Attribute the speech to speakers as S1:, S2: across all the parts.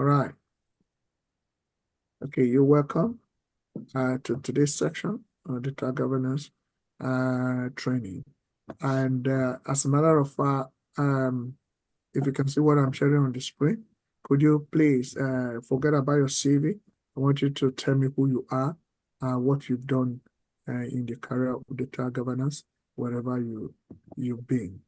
S1: All right. Okay, you're welcome to today's section of data governance training. And as a matter of fact, if you can see what I'm sharing on the screen, could you please forget about your CV? I want you to tell me who you are, what you've done in the career of data governance, wherever you've been.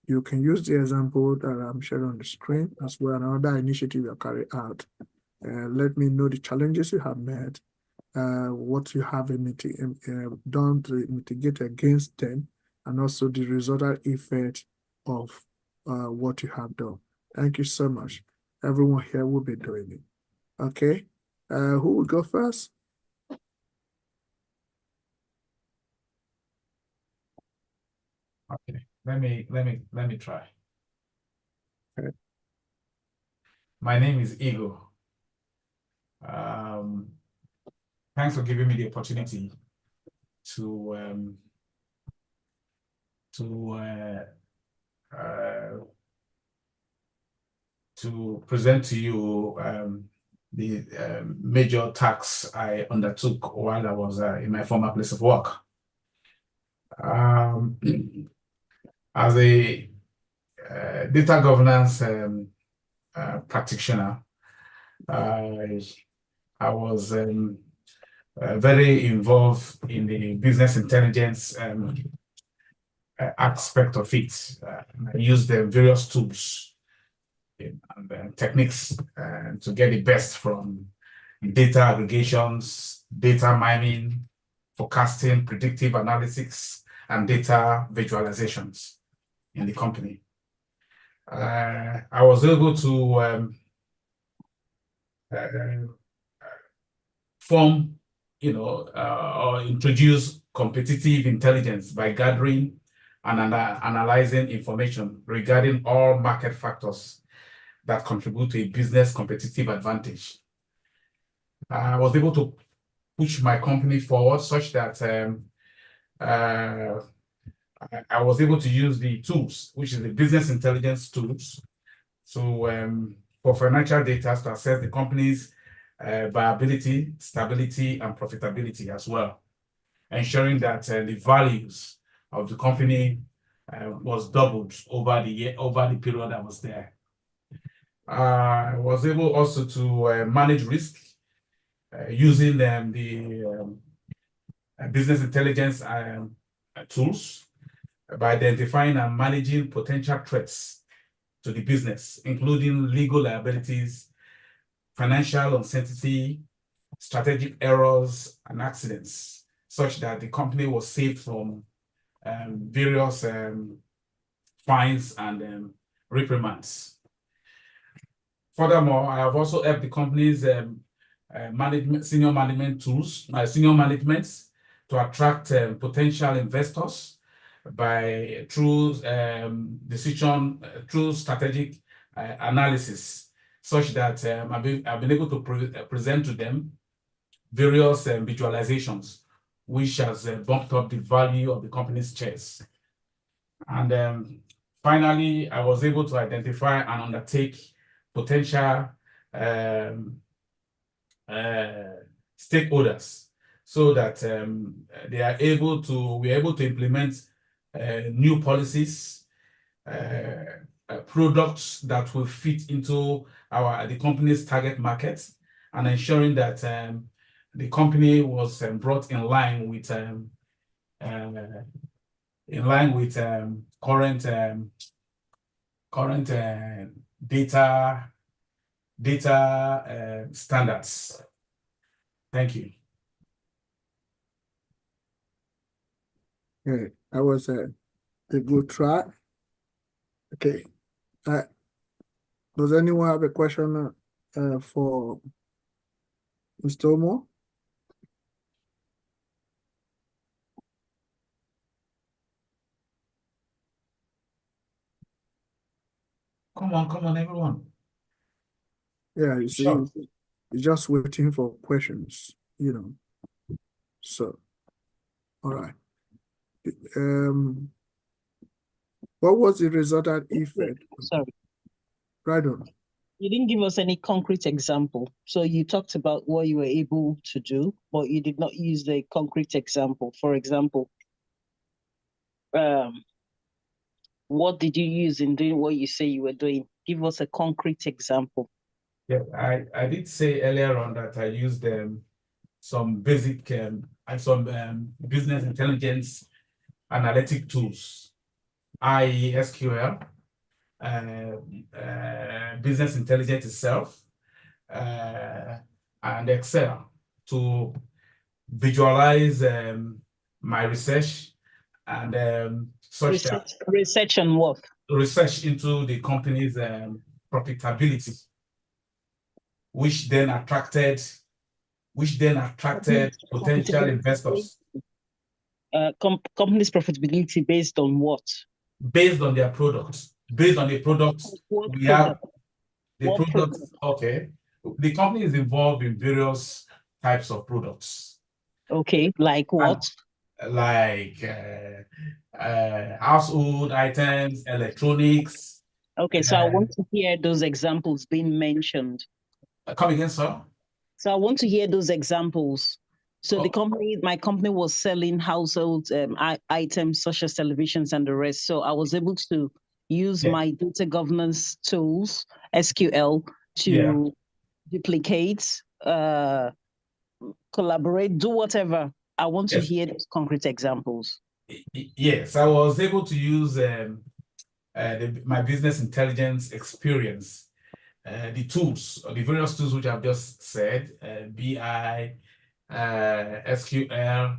S1: You can use the example that I'm sharing on the screen as well, another initiative you carry out. Let me know the challenges you have met, what you have done to mitigate against them, and also the resultant effect of what you have done. Thank you so much. Everyone here will be doing it. Okay, who will go first?
S2: Okay, let me try.
S1: Okay.
S2: My name is Ego. Thanks for giving me the opportunity to present to you the major tasks I undertook while I was in my former place of work. As a data governance practitioner, I was very involved in the business intelligence aspect of it. I used the various tools and techniques to get the best from data aggregations, data mining, forecasting, predictive analytics, and data visualizations in the company. I was able to form, or introduce competitive intelligence by gathering and analyzing information regarding all market factors that contribute to a business competitive advantage. I was able to push my company forward such that I was able to use the tools, which is the business intelligence tools, for financial data to assess the company's viability, stability, and profitability as well, ensuring that the values of the company was doubled over the period I was there. I was able also to manage risk using the business intelligence tools by identifying and managing potential threats to the business, including legal liabilities, financial uncertainty, strategic errors, and accidents, such that the company was saved from various fines and reprimands. Furthermore, I have also helped the company's senior management to attract potential investors through strategic analysis, such that I've been able to present to them various visualizations, which has bumped up the value of the company's shares. And finally, I was able to identify and undertake potential stakeholders so that we're able to implement new policies, products that will fit into the company's target market, and ensuring that the company was brought in line with current data standards. Thank you.
S1: Okay, that was a good try. Okay, does anyone have a question for Mr. Omo?
S2: Come on, everyone.
S1: Yeah, you see,
S2: Sure.
S1: you're just waiting for questions, So, all right. What was the resultant effect?
S3: Sorry.
S1: Right on.
S3: You didn't give us any concrete example. So you talked about what you were able to do, but you did not use the concrete example. For example, what did you use in doing what you say you were doing? Give us a concrete example.
S2: Yeah, I did say earlier on that I used some basic and some business intelligence analytic tools, i.e. SQL, business intelligence itself, and Excel to visualize my research and such that
S3: Research on what?
S2: research into the company's profitability, which then attracted potential investors.
S3: Company's profitability based on what?
S2: Based on their products. Based on the products,
S3: What
S2: we
S3: product?
S2: have the
S3: What
S2: products.
S3: product?
S2: Okay. The company is involved in various types of products.
S3: Okay, like what?
S2: Like household items, electronics.
S3: Okay, so I want to hear those examples being mentioned.
S2: Come again, sir?
S3: So I want to hear those examples. So my company was selling household items such as televisions and the rest. So I was able to use my data governance tools, SQL, to duplicate, collaborate, do whatever. I want to hear those concrete examples.
S2: Yes, I was able to use my business intelligence experience, the tools, the various tools which I've just said, BI, SQL,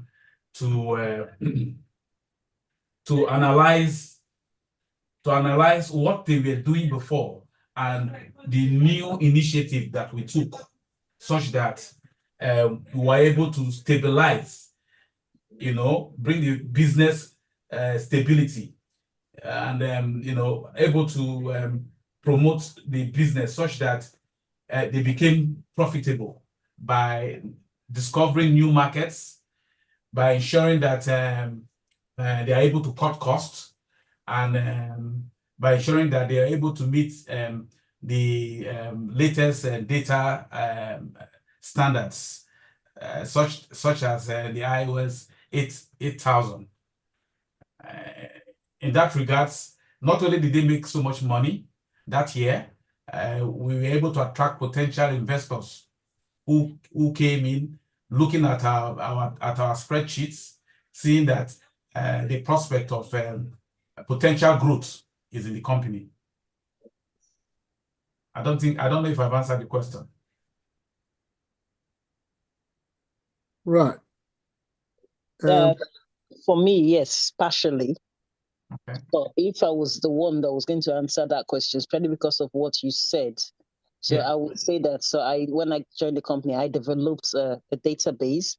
S2: to analyze what they were doing before and the new initiative that we took, such that we were able to stabilize, bring the business stability, and able to promote the business such that they became profitable by discovering new markets, by ensuring that they are able to cut costs, and by ensuring that they are able to meet the latest data standards, such as the iOS 8000. In that regards, not only did they make so much money that year, we were able to attract potential investors who came in looking at our spreadsheets, seeing that the prospect of potential growth is in the company. I don't know if I've answered the question.
S1: Right.
S3: For me, yes, partially.
S2: Okay.
S3: But if I was the one that was going to answer that question, especially because of what you said, so I would say that. So when I joined the company, I developed a database,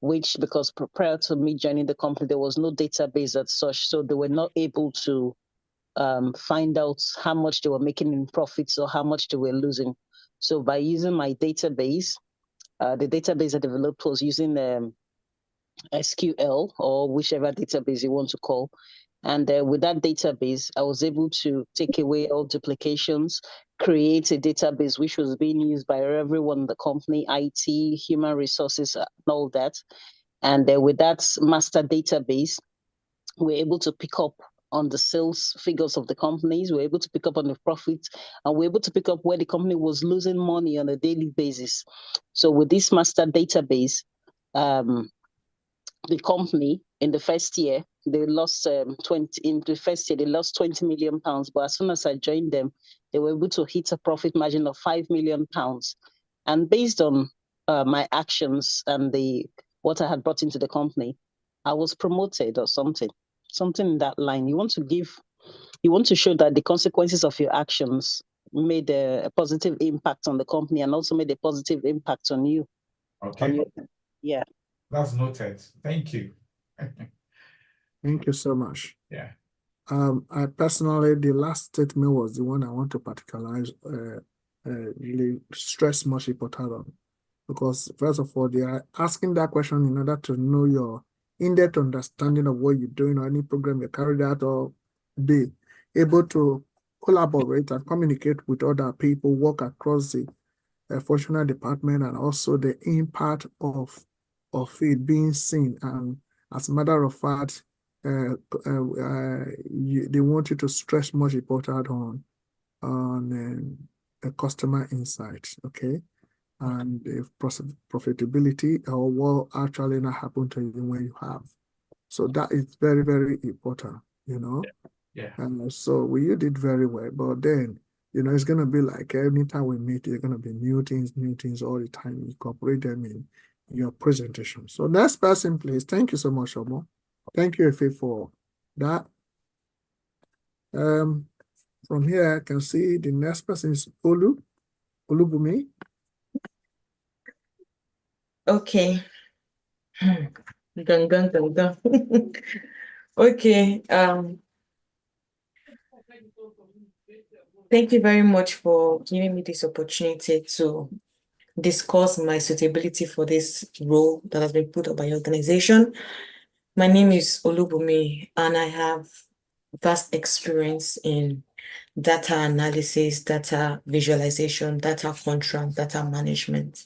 S3: which, because prior to me joining the company, there was no database as such, so they were not able to find out how much they were making in profits or how much they were losing. So by using my database, the database I developed was using SQL or whichever database you want to call. And with that database, I was able to take away all duplications, create a database which was being used by everyone in the company, IT, human resources, and all that. And with that master database, we're able to pick up on the sales figures of the companies, we're able to pick up on the profits, and we're able to pick up where the company was losing money on a daily basis. So with this master database, the company in the first year, they lost 20 million pounds. But as soon as I joined them, they were able to hit a profit margin of 5 million pounds. And based on my actions and what I had brought into the company, I was promoted or something in that line. You want to show that the consequences of your actions made a positive impact on the company and also made a positive impact on you.
S2: Okay.
S3: Yeah.
S2: That's noted. Thank you.
S1: Thank you so much.
S2: Yeah.
S1: I personally, the last statement was the one I want to particularize, really stress much important on. Because first of all, they are asking that question in order to know your in-depth understanding of what you're doing or any program you carried out, or be able to collaborate and communicate with other people, work across the functional department, and also the impact of it being seen. And as a matter of fact, they want you to stress much important on customer insights, okay? And if profitability or what actually not happen to you when you have. So that is very, very important, you know?
S2: Yeah.
S1: And so you did very well, but then, you know, it's going to be like anytime we meet, there's going to be new things all the time. Incorporate them in your presentation. So next person, please. Thank you so much, Omo. Thank you, Efe, for that. From here, I can see the next person is Olubumi.
S4: Okay. Dun, dun, dun, dun. Okay. Thank you very much for giving me this opportunity to discuss my suitability for this role that has been put up by your organization. My name is Olubumi, and I have vast experience in data analysis, data visualization, data contract, data management.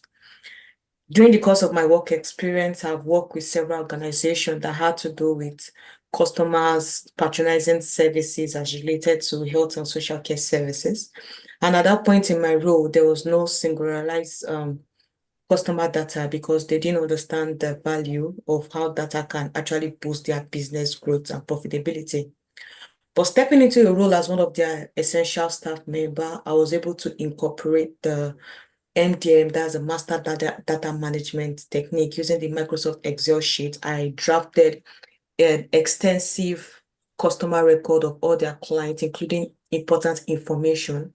S4: During the course of my work experience, I've worked with several organizations that had to do with customers patronizing services as related to health and social care services. And at that point in my role, there was no singularized customer data because they didn't understand the value of how data can actually boost their business growth and profitability. But stepping into a role as one of their essential staff member, I was able to incorporate the MDM, that's a master data management technique using the Microsoft Excel sheet. I drafted an extensive customer record of all their clients, including important information,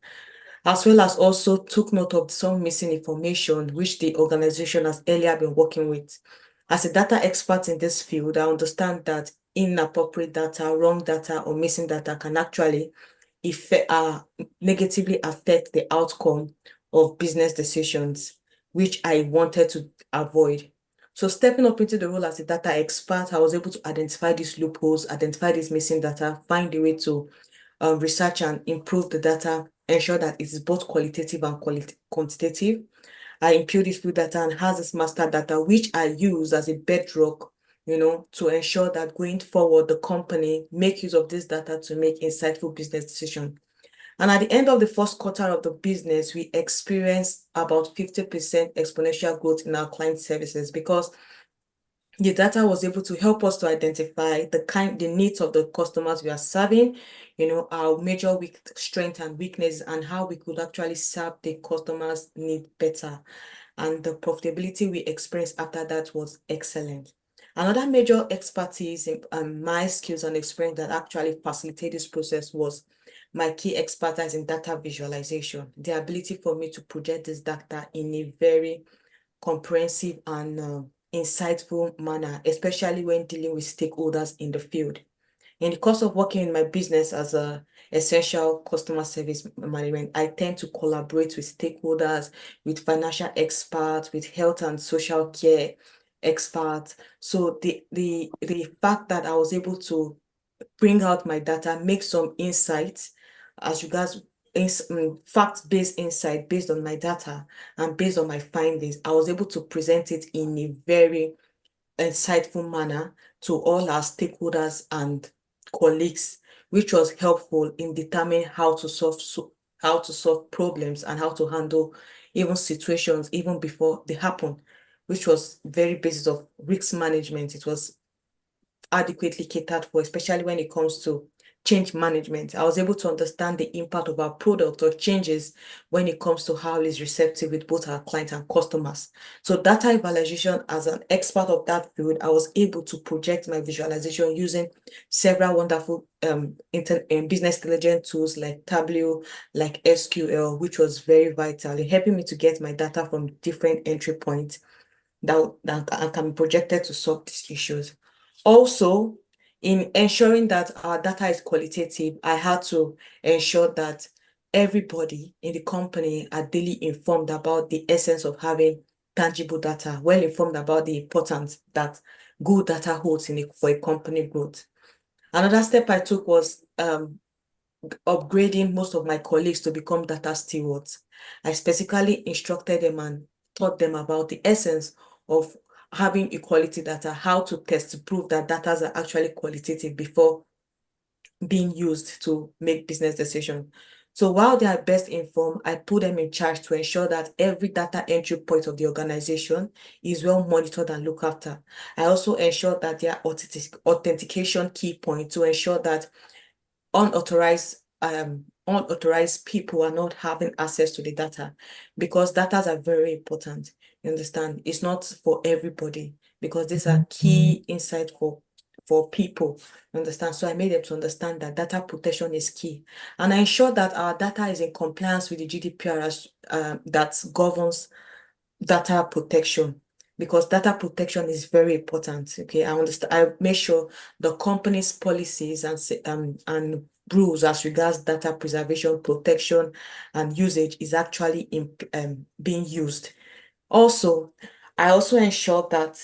S4: as well as also took note of some missing information which the organization has earlier been working with. As a data expert in this field, I understand that inappropriate data, wrong data, or missing data can actually negatively affect the outcome of business decisions, which I wanted to avoid. So stepping up into the role as a data expert, I was able to identify these loopholes, identify this missing data, find a way to research and improve the data, ensure that it is both qualitative and quantitative. I impute this field data and has this master data, which I use as a bedrock, you know, to ensure that going forward, the company make use of this data to make insightful business decisions. And at the end of the first quarter of the business, we experienced about 50% exponential growth in our client services because the data was able to help us to identify the needs of the customers we are serving, you know, our major strength and weakness, and how we could actually serve the customers' need better. And the profitability we experienced after that was excellent. Another major expertise in my skills and experience that actually facilitated this process was my key expertise in data visualization, the ability for me to project this data in a very comprehensive and insightful manner, especially when dealing with stakeholders in the field. In the course of working in my business as a essential customer service management, I tend to collaborate with stakeholders, with financial experts, with health and social care experts. So the fact that I was able to bring out my data, make some insights as regards fact-based insight based on my data and based on my findings, I was able to present it in a very insightful manner to all our stakeholders and colleagues, which was helpful in determining how to solve problems and how to handle even situations even before they happen, which was very basis of risk management. It was adequately catered for, especially when it comes to change management. I was able to understand the impact of our product or changes when it comes to how it's receptive with both our clients and customers. So data evaluation, as an expert of that field, I was able to project my visualization using several wonderful business intelligence tools like Tableau, like SQL, which was very vital in helping me to get my data from different entry points that can be projected to solve these issues. Also, in ensuring that our data is qualitative, I had to ensure that everybody in the company are daily informed about the essence of having tangible data, well informed about the importance that good data holds for a company growth. Another step I took was upgrading most of my colleagues to become data stewards. I specifically instructed them and taught them about the essence of having equality data, how to test to prove that data are actually qualitative before being used to make business decisions. So while they are best informed, I put them in charge to ensure that every data entry point of the organization is well monitored and looked after. I also ensure that there are authentication key points to ensure that unauthorized people are not having access to the data, because data are very important. You understand? It's not for everybody, because these are key insight for people. You understand? So I made them to understand that data protection is key, and I ensure that our data is in compliance with the GDPR that governs data protection, because data protection is very important. Okay, I understand. I make sure the company's policies and rules as regards data preservation, protection, and usage is actually being used. Also, I also ensure that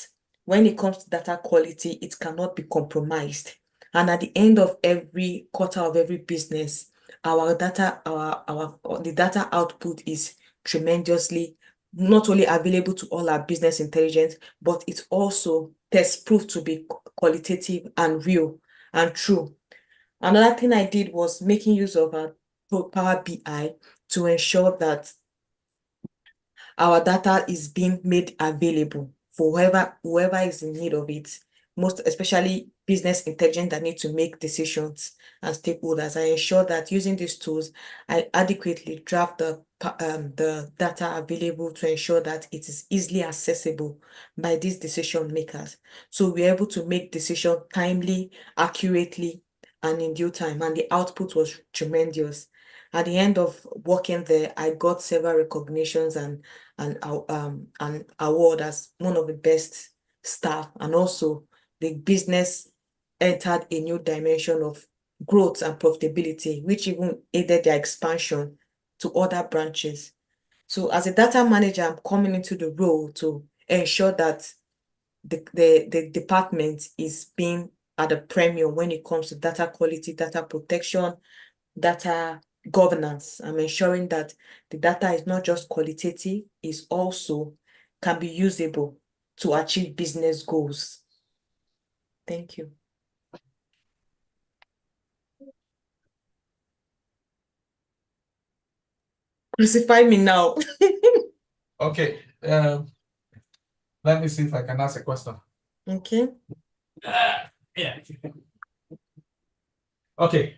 S4: when it comes to data quality, it cannot be compromised. And at the end of every quarter of every business, our data, the data output is tremendously not only available to all our business intelligence, but it's also test proof to be qualitative and real and true. Another thing I did was making use of Power BI to ensure that our data is being made available for whoever is in need of it, most especially business intelligence that need to make decisions and stakeholders. I ensure that using these tools, I adequately draft the data available to ensure that it is easily accessible by these decision makers. So we're able to make decisions timely, accurately, and in due time. And the output was tremendous. At the end of working there, I got several recognitions and an award as one of the best staff, and also the business entered a new dimension of growth and profitability, which even aided their expansion to other branches. So as a data manager, I'm coming into the role to ensure that the department is being at a premium when it comes to data quality, data protection, data governance. I'm ensuring that the data is not just qualitative, is also can be usable to achieve business goals. Thank you. Crucify me now.
S2: Okay. Let me see if I can ask a question.
S4: Okay.
S2: Yeah. Okay.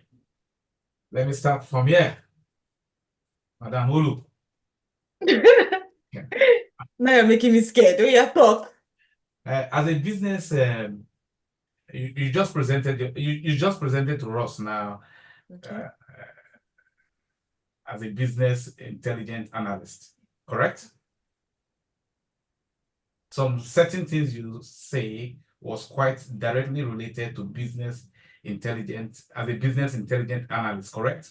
S2: Let me start from here. Madam Ulu.
S4: Now you're making me scared. Do you talk?
S2: As a business, you just presented you just presented to us now
S4: Okay.
S2: as a business intelligence analyst, correct? Some certain things you say was quite directly related to business intelligence as a business intelligence analyst, correct?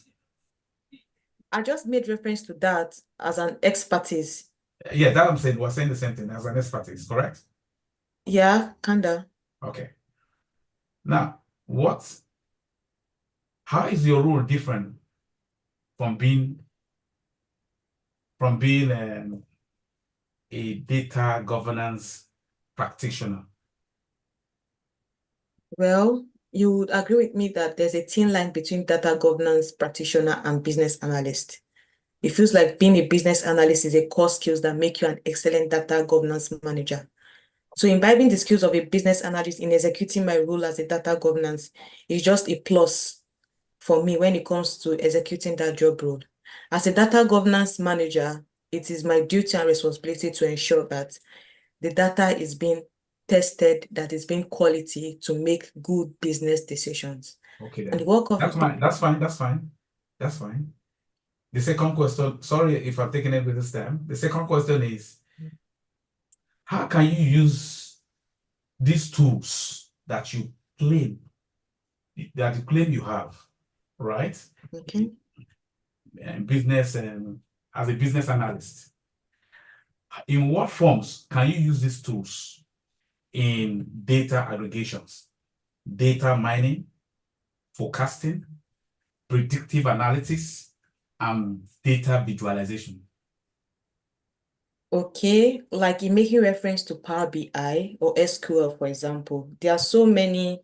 S4: I just made reference to that as an expertise.
S2: Yeah, that I'm saying, we're saying the same thing as an expertise, correct?
S4: Yeah, kinda.
S2: Okay. Now, how is your role different from being a data governance practitioner?
S4: Well, you would agree with me that there's a thin line between data governance practitioner and business analyst. It feels like being a business analyst is a core skills that make you an excellent data governance manager. So imbibing the skills of a business analyst in executing my role as a data governance is just a plus for me when it comes to executing that job role. As a data governance manager, it is my duty and responsibility to ensure that the data is being tested, that is being quality to make good business decisions.
S2: Okay,
S4: And
S2: then.
S4: the work of
S2: That's fine. That's fine. That's fine. That's fine. The second question, sorry if I'm taking it with this time. The second question is, how can you use these tools that you claim you have, right?
S4: Okay.
S2: Business as a business analyst. In what forms can you use these tools in data aggregations, data mining, forecasting, predictive analytics, and data visualization.
S4: Okay, like in making reference to Power BI or SQL, for example, there are so many,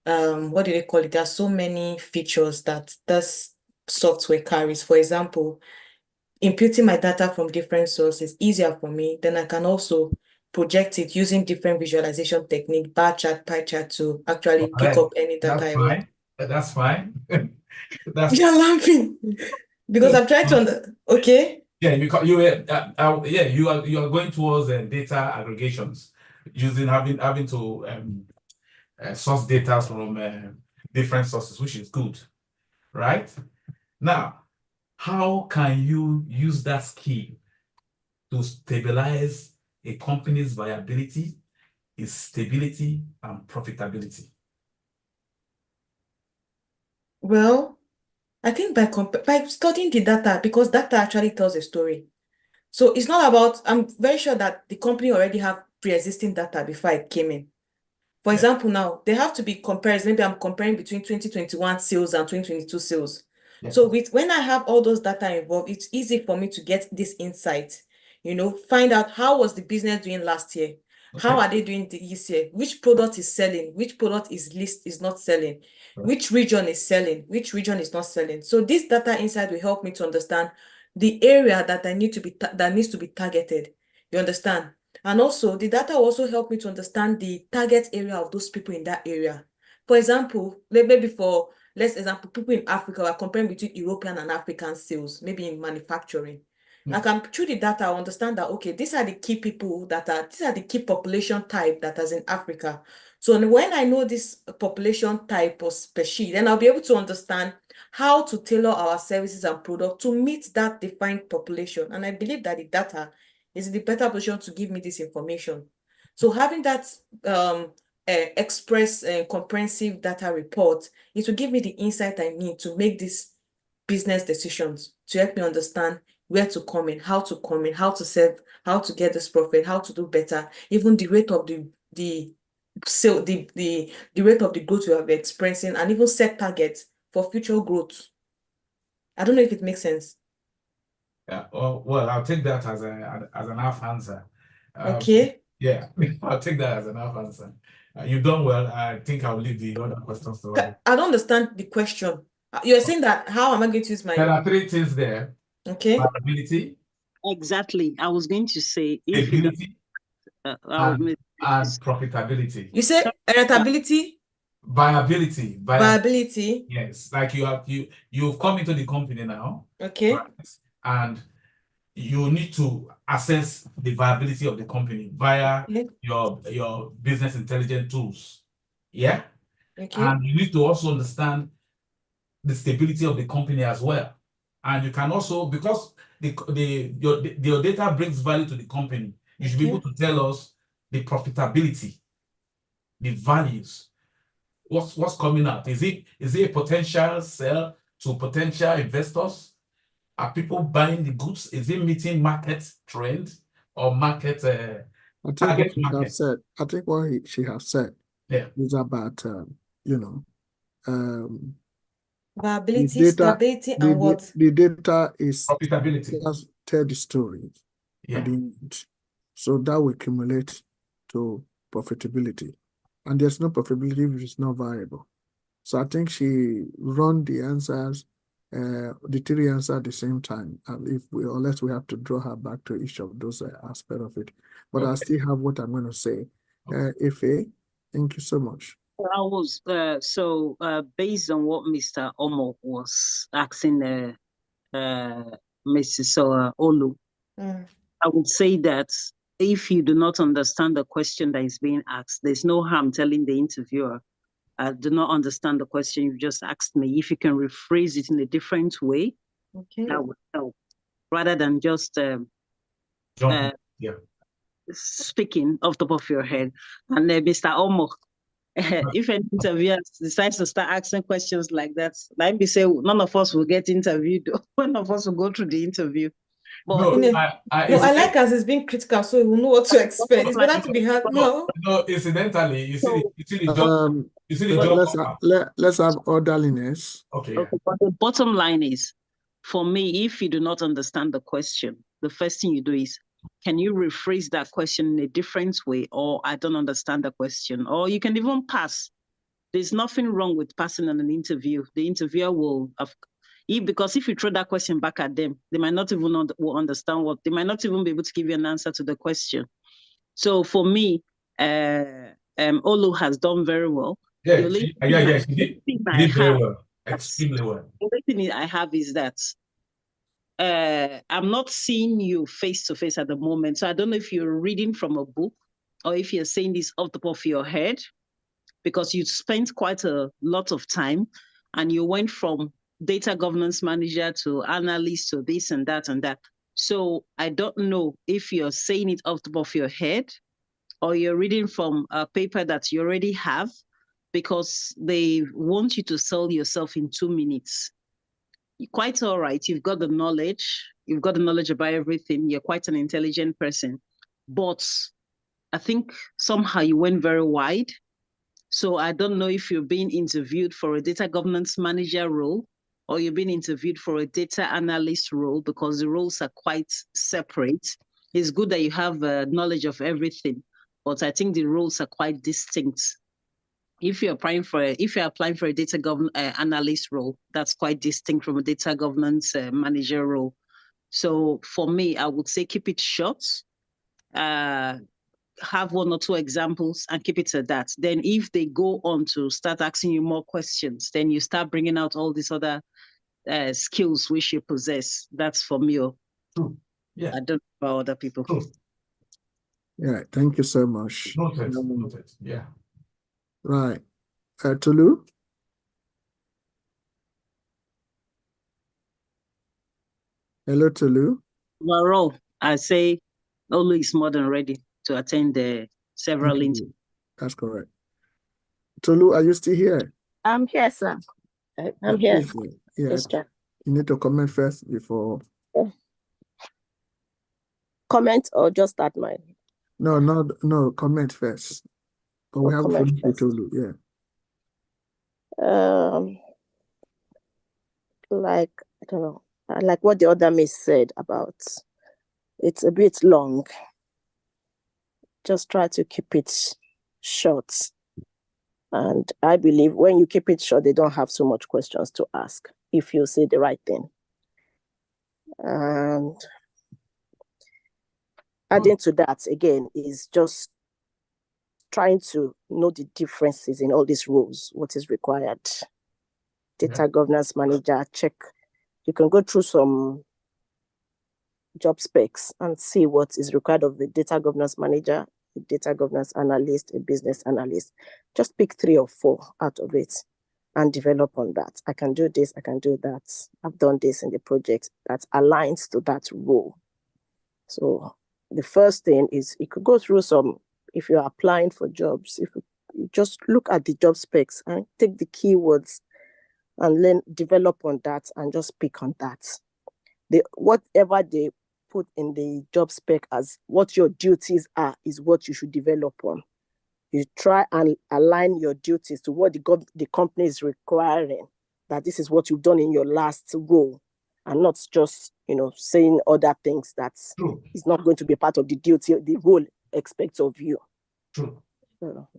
S4: what do they call it? There are so many features that this software carries. For example, imputing my data from different sources easier for me. Then I can also project it using different visualization technique, bar chart, pie chart to actually pick
S2: Correct.
S4: up any data
S2: That's
S4: I want.
S2: fine. That's fine. That's
S4: You're laughing because I'm trying to okay.
S2: yeah, because you are going towards data aggregations using having to source data from different sources, which is good, right? Now, how can you use that skill to stabilize a company's viability, its stability, and profitability?
S4: Well, I think by studying the data, because data actually tells a story. So it's not about, I'm very sure that the company already have pre-existing data before I came in. For
S2: Yeah.
S4: example, now they have to be compared. Maybe I'm comparing between 2021 sales and 2022 sales.
S2: Yeah.
S4: So when I have all those data involved, it's easy for me to get this insight, find out how was the business doing last year? How are they doing this year? Which product is selling? Which product is not selling?
S2: Right.
S4: Which region is selling? Which region is not selling? So this data insight will help me to understand the area that needs to be targeted. You understand? And also, the data will also help me to understand the target area of those people in that area. For example, let's example, people in Africa are comparing between European and African sales, maybe in manufacturing. I can, through the data, I understand that, okay, these are the key people these are the key population type that is in Africa. So when I know this population type or species, then I'll be able to understand how to tailor our services and products to meet that defined population. And I believe that the data is in the better position to give me this information. So having that comprehensive data report, it will give me the insight I need to make these business decisions, to help me understand where to come in, how to come in, how to serve, how to get this profit, how to do better, even the rate of the rate of the growth we are experiencing, and even set targets for future growth. I don't know if it makes sense.
S2: Yeah. Well, I'll take that as an half answer.
S4: Okay.
S2: Yeah, I'll take that as an half answer. You've done well. I think I'll leave the other questions to others.
S4: I don't understand the question. You're saying that how am I going to use
S2: There are three things there.
S4: Okay.
S2: Viability.
S3: Exactly. I was going to say if you don't,
S2: and profitability.
S4: You say heritability,
S2: Viability.
S4: viability.
S2: Yes, like you've come into the company now.
S4: Okay.
S2: Right? And you need to assess the viability of the company via your business intelligence tools. Yeah.
S4: Okay.
S2: And you need to also understand the stability of the company as well. And you can also, because your data brings value to the company, you should be able to tell us the profitability, the values, what's coming out. Is it a potential sell to potential investors? Are people buying the goods? Is it meeting market trend or market target market?
S1: I think what she has said is about
S4: viability, stability, and what?
S1: The data is
S2: profitability.
S1: Just tell the story at the end. So that will accumulate to profitability. And there's no profitability if it's not viable. So I think she run the answers, the three answers at the same time. And unless we have to draw her back to each of those aspects of it. But I still have what I'm going to say. Ife, thank you so much.
S3: I was based on what Mr. Omo was asking Mrs. Olu, I would say that if you do not understand the question that is being asked, there's no harm telling the interviewer, I do not understand the question you just asked me. If you can rephrase it in a different way, that would help, rather than just speaking off the top of your head. And Mr. Omo, if an interviewer decides to start asking questions like that, like we say, none of us will get interviewed. One of us will go through the interview. But
S2: No,
S4: I like as it's being critical, so we will know what to expect. It's better to be hard now.
S2: no, incidentally, you see the job, you see the
S1: But
S2: job.
S1: let's have orderliness.
S2: Okay.
S3: Okay, but the bottom line is, for me, if you do not understand the question, the first thing you do is, can you rephrase that question in a different way? Or I don't understand the question. Or you can even pass. There's nothing wrong with passing on an interview. The interviewer will have, because if you throw that question back at them, they might not even understand they might not even be able to give you an answer to the question. So for me, Olu has done very well.
S2: Yeah, she did very well, extremely well.
S3: The only thing I have is that I'm not seeing you face to face at the moment. So I don't know if you're reading from a book or if you're saying this off the top of your head, because you spent quite a lot of time and you went from data governance manager to analyst to this and that and that. So I don't know if you're saying it off the top of your head or you're reading from a paper that you already have, because they want you to sell yourself in 2 minutes. You're quite all right. You've got the knowledge. You've got the knowledge about everything. You're quite an intelligent person. But I think somehow you went very wide. So I don't know if you're being interviewed for a data governance manager role or you're being interviewed for a data analyst role, because the roles are quite separate. It's good that you have knowledge of everything, but I think the roles are quite distinct. If you're applying for a data analyst role, that's quite distinct from a data governance manager role. So for me, I would say keep it short. Have 1 or 2 examples and keep it to that. Then if they go on to start asking you more questions, then you start bringing out all these other skills which you possess. That's for me.
S2: True. Yeah.
S3: I don't know about other people.
S2: True.
S1: Yeah, thank you so much.
S2: Noted. Yeah.
S1: Right. Tolu? Hello, Tolu.
S3: Overall, I say Olu is more than ready to attend the several interviews.
S1: That's correct. Tolu, are you still here?
S5: I'm here, sir. I'm here.
S1: Yes. You need to comment first before.
S5: Comment or just start mine?
S1: No, comment first. But we have finished with Tolu, yeah.
S5: Like, I don't know, like what the other miss said about it's a bit long. Just try to keep it short. And I believe when you keep it short, they don't have so much questions to ask if you say the right thing. And adding to that, again, is just trying to know the differences in all these roles, what is required. Data governance manager, check. You can go through some job specs and see what is required of the data governance manager, a data governance analyst, a business analyst. Just pick 3 or 4 out of it and develop on that. I can do this, I can do that. I've done this in the project that aligns to that role. So the first thing is you could go through some, if you're applying for jobs, if you just look at the job specs and take the keywords and then develop on that and just pick on that. Whatever they put in the job spec as what your duties are is what you should develop on. You try and align your duties to what the company is requiring, that this is what you've done in your last role, and not just, saying other things that is not going to be part of the duty, the role expects of you.
S2: True.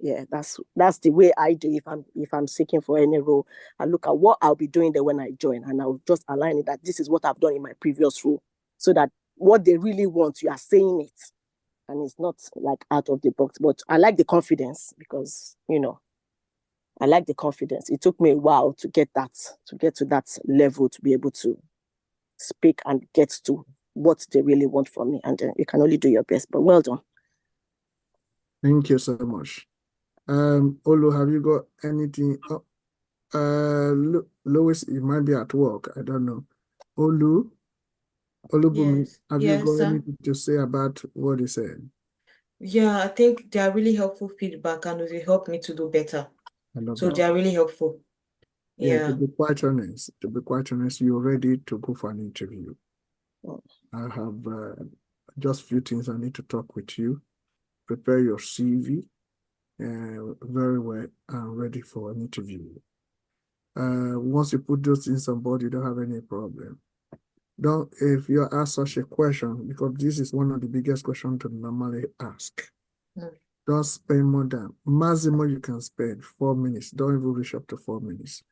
S5: Yeah, that's the way I do. If I'm seeking for any role, I look at what I'll be doing there when I join, and I'll just align it that this is what I've done in my previous role, so that what they really want, you are saying it, and it's not like out of the box. But I like the confidence because I like the confidence. It took me a while to get to that level to be able to speak and get to what they really want from me, and you can only do your best. But well done.
S1: Thank you so much. Olu, have you got anything? Lois, you might be at work. I don't know. Olu,
S4: Yes.
S1: have you got anything to say about what he said?
S4: Yeah, I think they are really helpful feedback and it will help me to do better. So they are really helpful.
S1: Yeah, to be quite honest, you're ready to go for an interview. I have just few things I need to talk with you. Prepare your CV very well and ready for an interview. Once you put those things on board, you don't have any problem. Don't, if you're asked such a question, because this is one of the biggest questions to normally ask, don't spend more than, maximum you can spend 4 minutes. Don't even reach up to 4 minutes.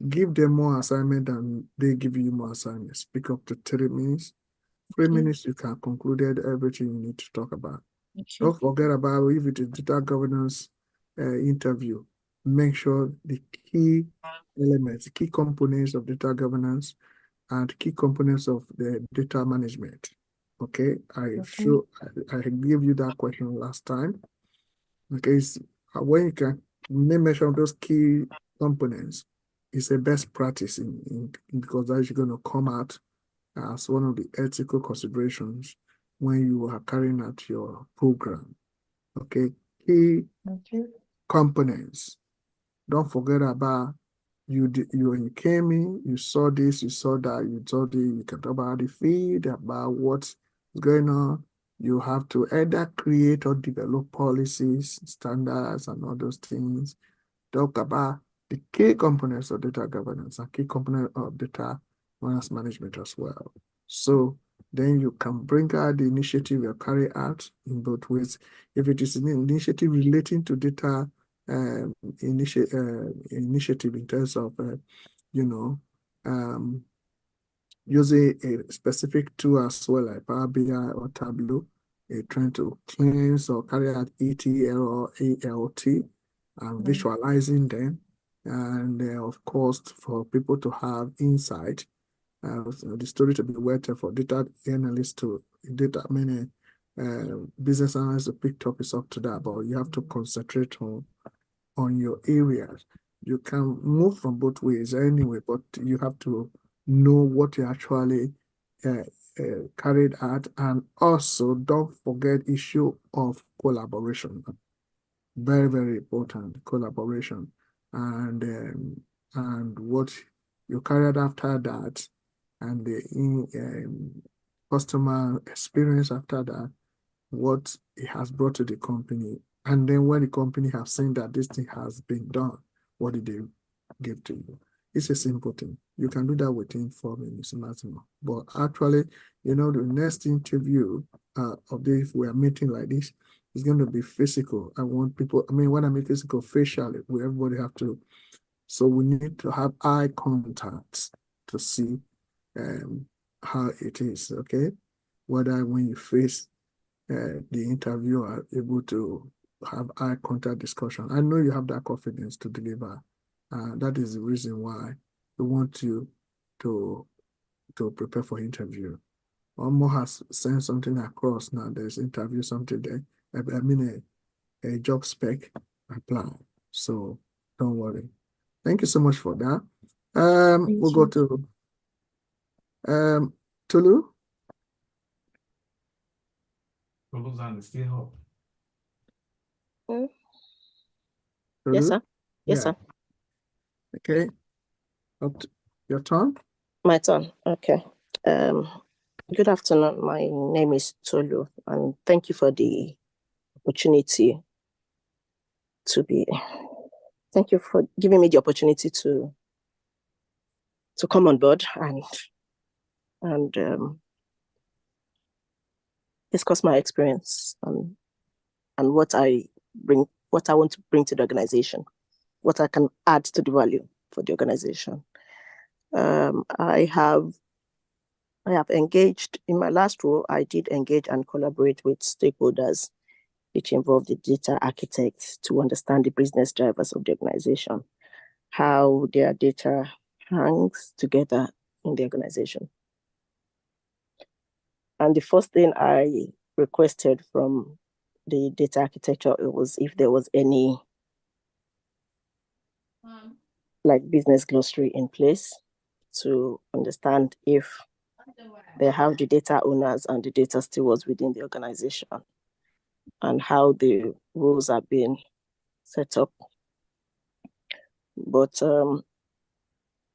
S1: Give them more assignment than they give you more assignments. Pick up to 3 minutes. 3 minutes, you can conclude everything you need to talk about. Don't forget about if it is data governance interview. Make sure the key elements, key components of data governance and key components of the data management. Okay, I gave you that question last time. Okay, when you can mention those key components, it's a best practice because that's going to come out as one of the ethical considerations when you are carrying out your program. Okay, key components. Don't forget about when you came in, you saw this, you saw that, you can talk about the feed, about what's going on. You have to either create or develop policies, standards, and all those things. Talk about the key components of data governance and key component of data governance management as well. So then you can bring out the initiative you carry out in both ways. If it is an initiative relating to data initiative in terms of, using a specific tool as well, like Power BI or Tableau, trying to cleanse or carry out ETL or ALT and visualizing them. And of course, for people to have insight, the story to be waited for data analysts business analysts to pick topics up to that, but you have to concentrate on your areas. You can move from both ways anyway, but you have to know what you actually carried out, and also don't forget issue of collaboration. Very, very important, collaboration, and what you carried after that, and the customer experience after that, what it has brought to the company. And then when the company have seen that this thing has been done, what did they give to you? It's a simple thing. You can do that within 4 minutes maximum. But actually, the next interview of this, if we are meeting like this, is going to be physical. I want people, when I mean physical, facially, where everybody have to. So we need to have eye contact to see how it is, okay? Whether when you face the interviewer able to have eye contact discussion. I know you have that confidence to deliver. That is the reason why we want you to prepare for interview. Omo has sent something across now. There's interview something there. A job spec apply. So don't worry. Thank you so much for that. We'll go to Tulu.
S2: Tulu's on the still
S5: Yes,
S1: Tulu?
S5: sir. Yes,
S1: Yeah.
S5: sir.
S1: Okay. Up to your turn.
S5: My turn. Okay. Good afternoon. My name is Tolu, and thank you for the opportunity thank you for giving me the opportunity to come on board and discuss my experience and what I want to bring to the organization, what I can add to the value for the organization. I have engaged in my last role. I did engage and collaborate with stakeholders, which involved the data architects, to understand the business drivers of the organization, how their data hangs together in the organization. And the first thing I requested from the data architecture, it was if there was any like business glossary in place to understand if they have the data owners and the data stewards within the organization and how the rules are being set up. But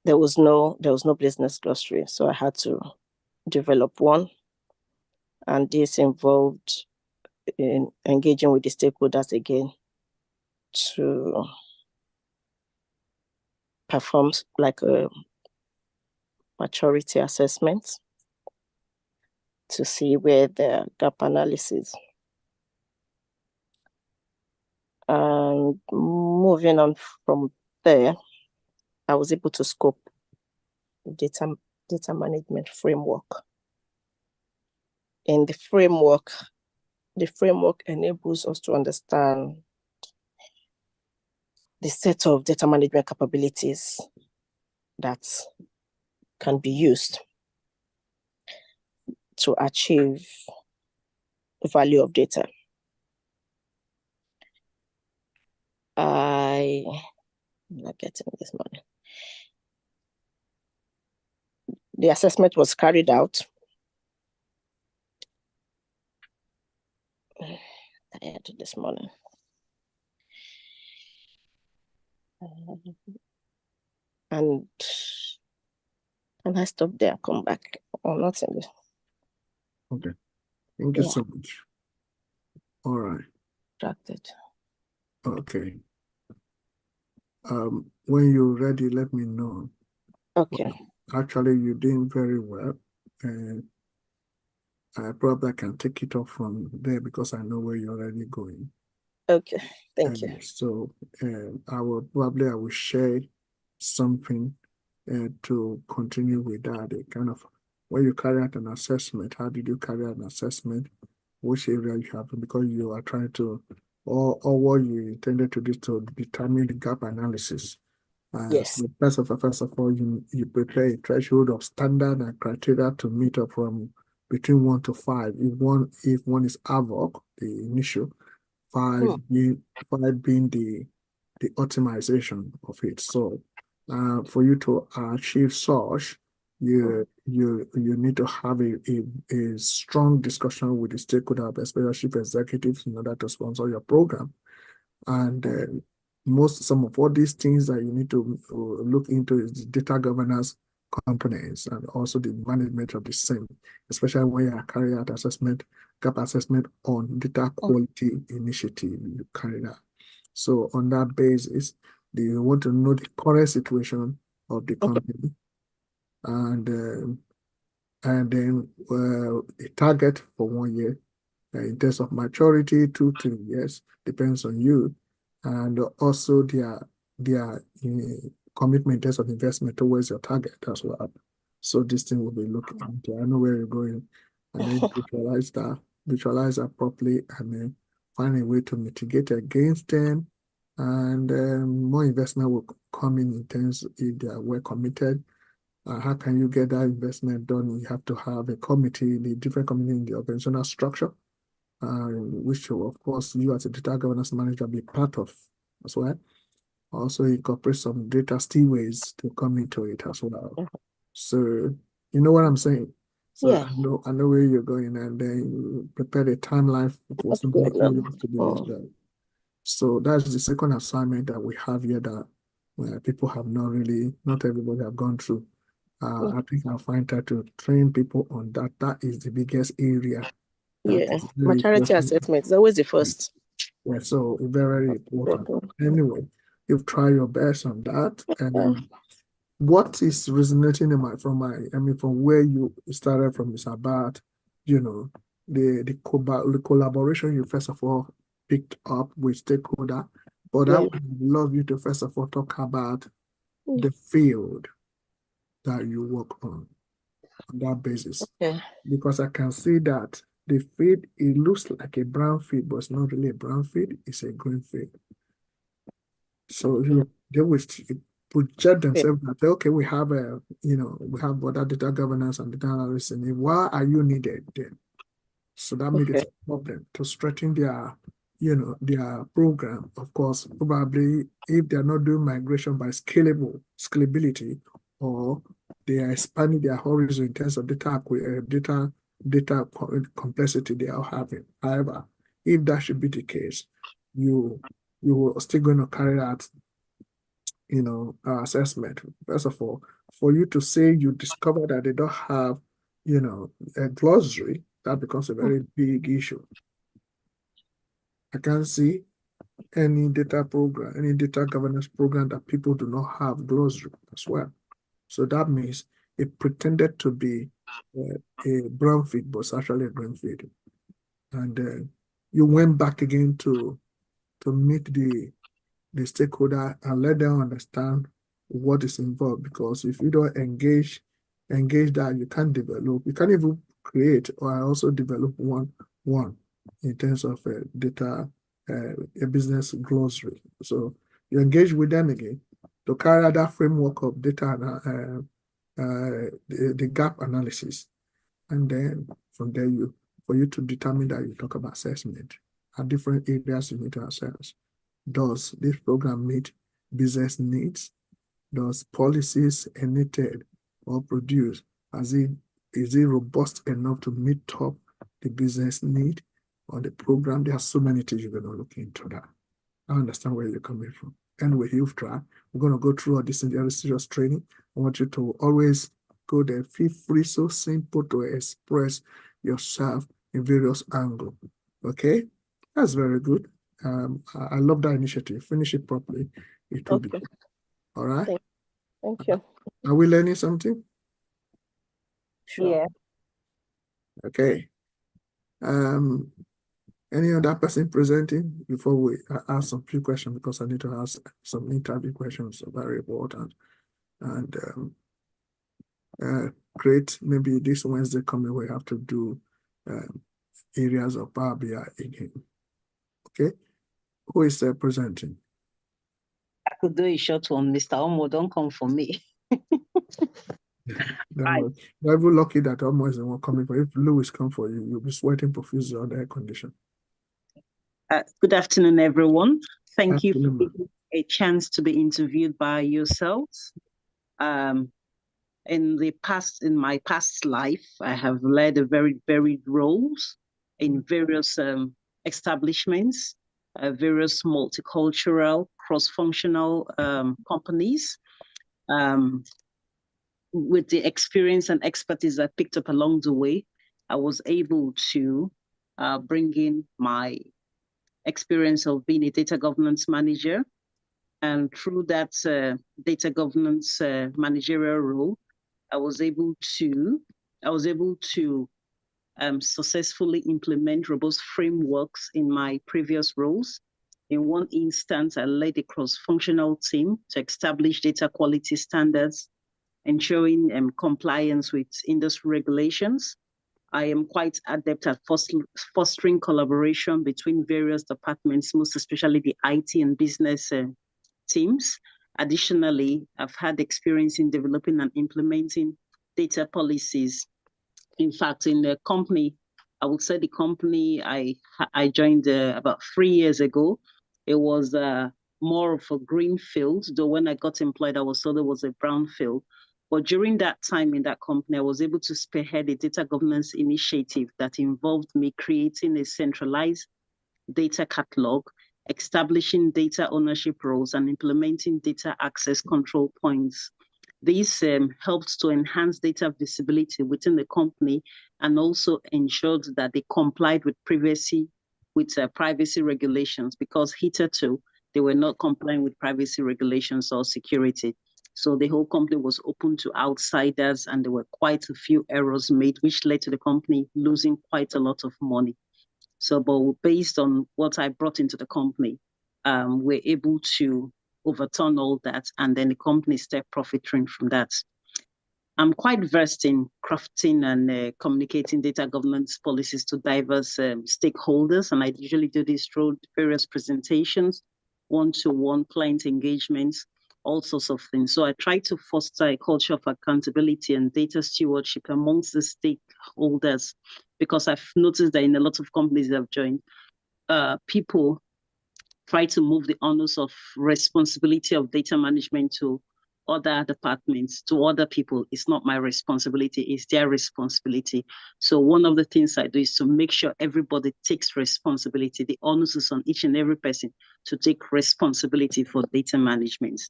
S5: there was no business glossary, so I had to develop one And this involved in engaging with the stakeholders again to perform like a maturity assessment to see where the gap analysis. And moving on from there, I was able to scope data management framework. In the framework enables us to understand the set of data management capabilities that can be used to achieve the value of data. I'm not getting this morning. The assessment was carried out. Tired this morning. And I stop there, come back, or not in this.
S1: Okay. Thank you so much. All right.
S5: Distracted.
S1: Okay. When you're ready, let me know.
S5: Okay.
S1: Well, actually, you're doing very well. And I probably can take it off from there because I know where you're already going.
S5: Okay. Thank you.
S1: So I will share something to continue with that. A kind of when you carry out an assessment, how did you carry out an assessment? Which area you have, because you are trying to, or what you intended to do to determine the gap analysis.
S5: Yes.
S1: So first of all, you prepare a threshold of standard and criteria to meet up from between 1 to 5. If one is AVOC, the initial, 5 being the optimization of it. So for you to achieve such, you need to have a strong discussion with the stakeholder, especially chief executives, in order to sponsor your program. And some of all these things that you need to look into is the data governance components and also the management of the same, especially when you carry out gap assessment on data quality initiative you carry out. So on that basis, you want to know the current situation of the company and then a target for 1 year in terms of maturity, 2-3 years, depends on you, and also their commitment in terms of investment towards your target as well. So this thing will be looking into. I know where you're going, and then visualize that properly, and then find a way to mitigate against them. And more investment will come in terms if they are well committed. How can you get that investment done? You have to have a committee, the different committee in the organizational structure, which of course you as a data governance manager be part of as well. Also incorporate some data stewards to come into it as well. So you know what I'm saying? So
S5: Yeah.
S1: I know where you're going, and then you prepare a timeline for something to be done. So that's the second assignment that we have here that people have not everybody have gone through. I think I'll find time to train people on that. That is the biggest area.
S5: Yeah, maturity assessment is always the first.
S1: Yeah, so very important. Anyway, you've tried your best on that. And what is resonating from where you started from is about, the collaboration you first of all picked up with stakeholder. But I would love you to first of all talk about the field that you work on that basis.
S5: Okay.
S1: Because I can see that the field, it looks like a brown field, but it's not really a brown field, it's a green field. So they will project themselves that, okay, we have other data governance and data analysis, and why are you needed then? So that made it a problem to strengthen their program. Of course, probably if they're not doing migration by scalability, or they are expanding their horizon in terms of data complexity they are having. However, if that should be the case, you are still going to carry out assessment. First of all, for you to say you discover that they don't have a glossary that becomes a very big issue. I can't see any data program, any data governance program that people do not have glossary as well. So that means it pretended to be a brownfield, but it's actually a greenfield. And you went back again to meet the stakeholder and let them understand what is involved. Because if you don't engage that, you can't develop. You can't even create or also develop one in terms of data, a business glossary. So you engage with them again to carry out that framework of data and the gap analysis, and then from there for you to determine that you talk about assessment at different areas you need to assess. Does this program meet business needs? Does policies enacted or produced, is it robust enough to meet up the business need or the program? There are so many things you're going to look into that. I understand where you're coming from. Anyway, you've tried. We're going to go through all this in the very serious training. I want you to always go there. Feel free, so simple to express yourself in various angles. Okay? That's very good. I love that initiative. Finish it properly. It will be. All right?
S5: Thank you.
S1: Are we learning something?
S5: Sure.
S3: Yeah.
S1: Okay. Any other person presenting before we ask some few questions, because I need to ask some interview questions, very important. And great, maybe this Wednesday coming we have to do areas of Power BI again. Okay, who is presenting?
S3: I could do a short one, Mr. Omo, don't come for me.
S1: Right. You're very lucky that Omo is the one coming for you. If Louis come for you, you'll be sweating profusely on the air condition.
S3: Good afternoon, everyone. Thank you for
S1: Afternoon,
S3: giving me a chance to be interviewed by yourselves. In my past life, I have led a very varied roles in various establishments, various multicultural, cross-functional companies. With the experience and expertise I picked up along the way, I was able to bring in my experience of being a data governance manager. And through that data governance managerial role, I was able to successfully implement robust frameworks in my previous roles. In one instance, I led a cross-functional team to establish data quality standards, ensuring compliance with industry regulations. I am quite adept at fostering collaboration between various departments, most especially the IT and business teams. Additionally, I've had experience in developing and implementing data policies. In fact, in the company, I would say the company I joined about 3 years ago, it was more of a green field, though when I got employed, I was told it was a brown field. But during that time in that company, I was able to spearhead a data governance initiative that involved me creating a centralized data catalog, establishing data ownership roles, and implementing data access control points. This helped to enhance data visibility within the company and also ensured that they complied with privacy regulations, because hitherto they were not complying with privacy regulations or security. So the whole company was open to outsiders, and there were quite a few errors made, which led to the company losing quite a lot of money. So, but based on what I brought into the company, we're able to overturn all that, and then the company started profiting from that. I'm quite versed in crafting and communicating data governance policies to diverse stakeholders, and I usually do this through various presentations, one-to-one client engagements, all sorts of things. So I try to foster a culture of accountability and data stewardship amongst the stakeholders, because I've noticed that in a lot of companies I've joined, people try to move the onus of responsibility of data management to other departments, to other people. It's not my responsibility, it's their responsibility. So one of the things I do is to make sure everybody takes responsibility. The onus is on each and every person to take responsibility for data management.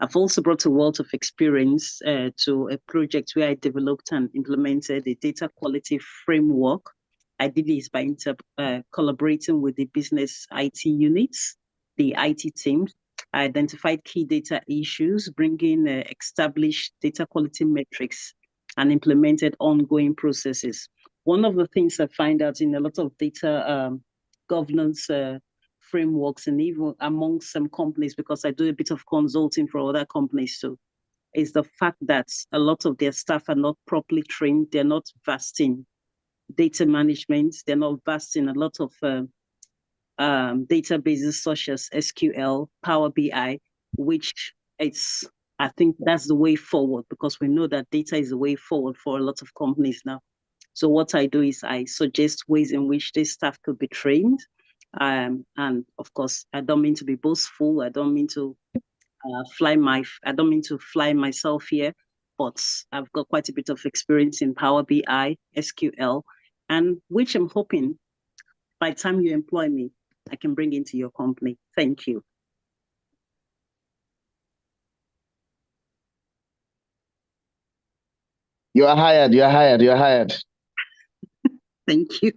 S3: I've also brought a wealth of experience to a project where I developed and implemented a data quality framework I did this by collaborating with the business IT units, the IT teams. I identified key data issues, bringing established data quality metrics, and implemented ongoing processes. One of the things I find out in a lot of data governance frameworks, and even among some companies, because I do a bit of consulting for other companies too, is the fact that a lot of their staff are not properly trained. They're not versed in data management. They're not versed in a lot of databases such as SQL, Power BI, which I think that's the way forward, because we know that data is the way forward for a lot of companies now. So what I do is I suggest ways in which this staff could be trained. And of course, I don't mean to be boastful. I don't mean to fly myself here, but I've got quite a bit of experience in Power BI, SQL, and which I'm hoping by the time you employ me, I can bring into your company. Thank you.
S6: You are hired. You are hired. You are hired.
S3: Thank you.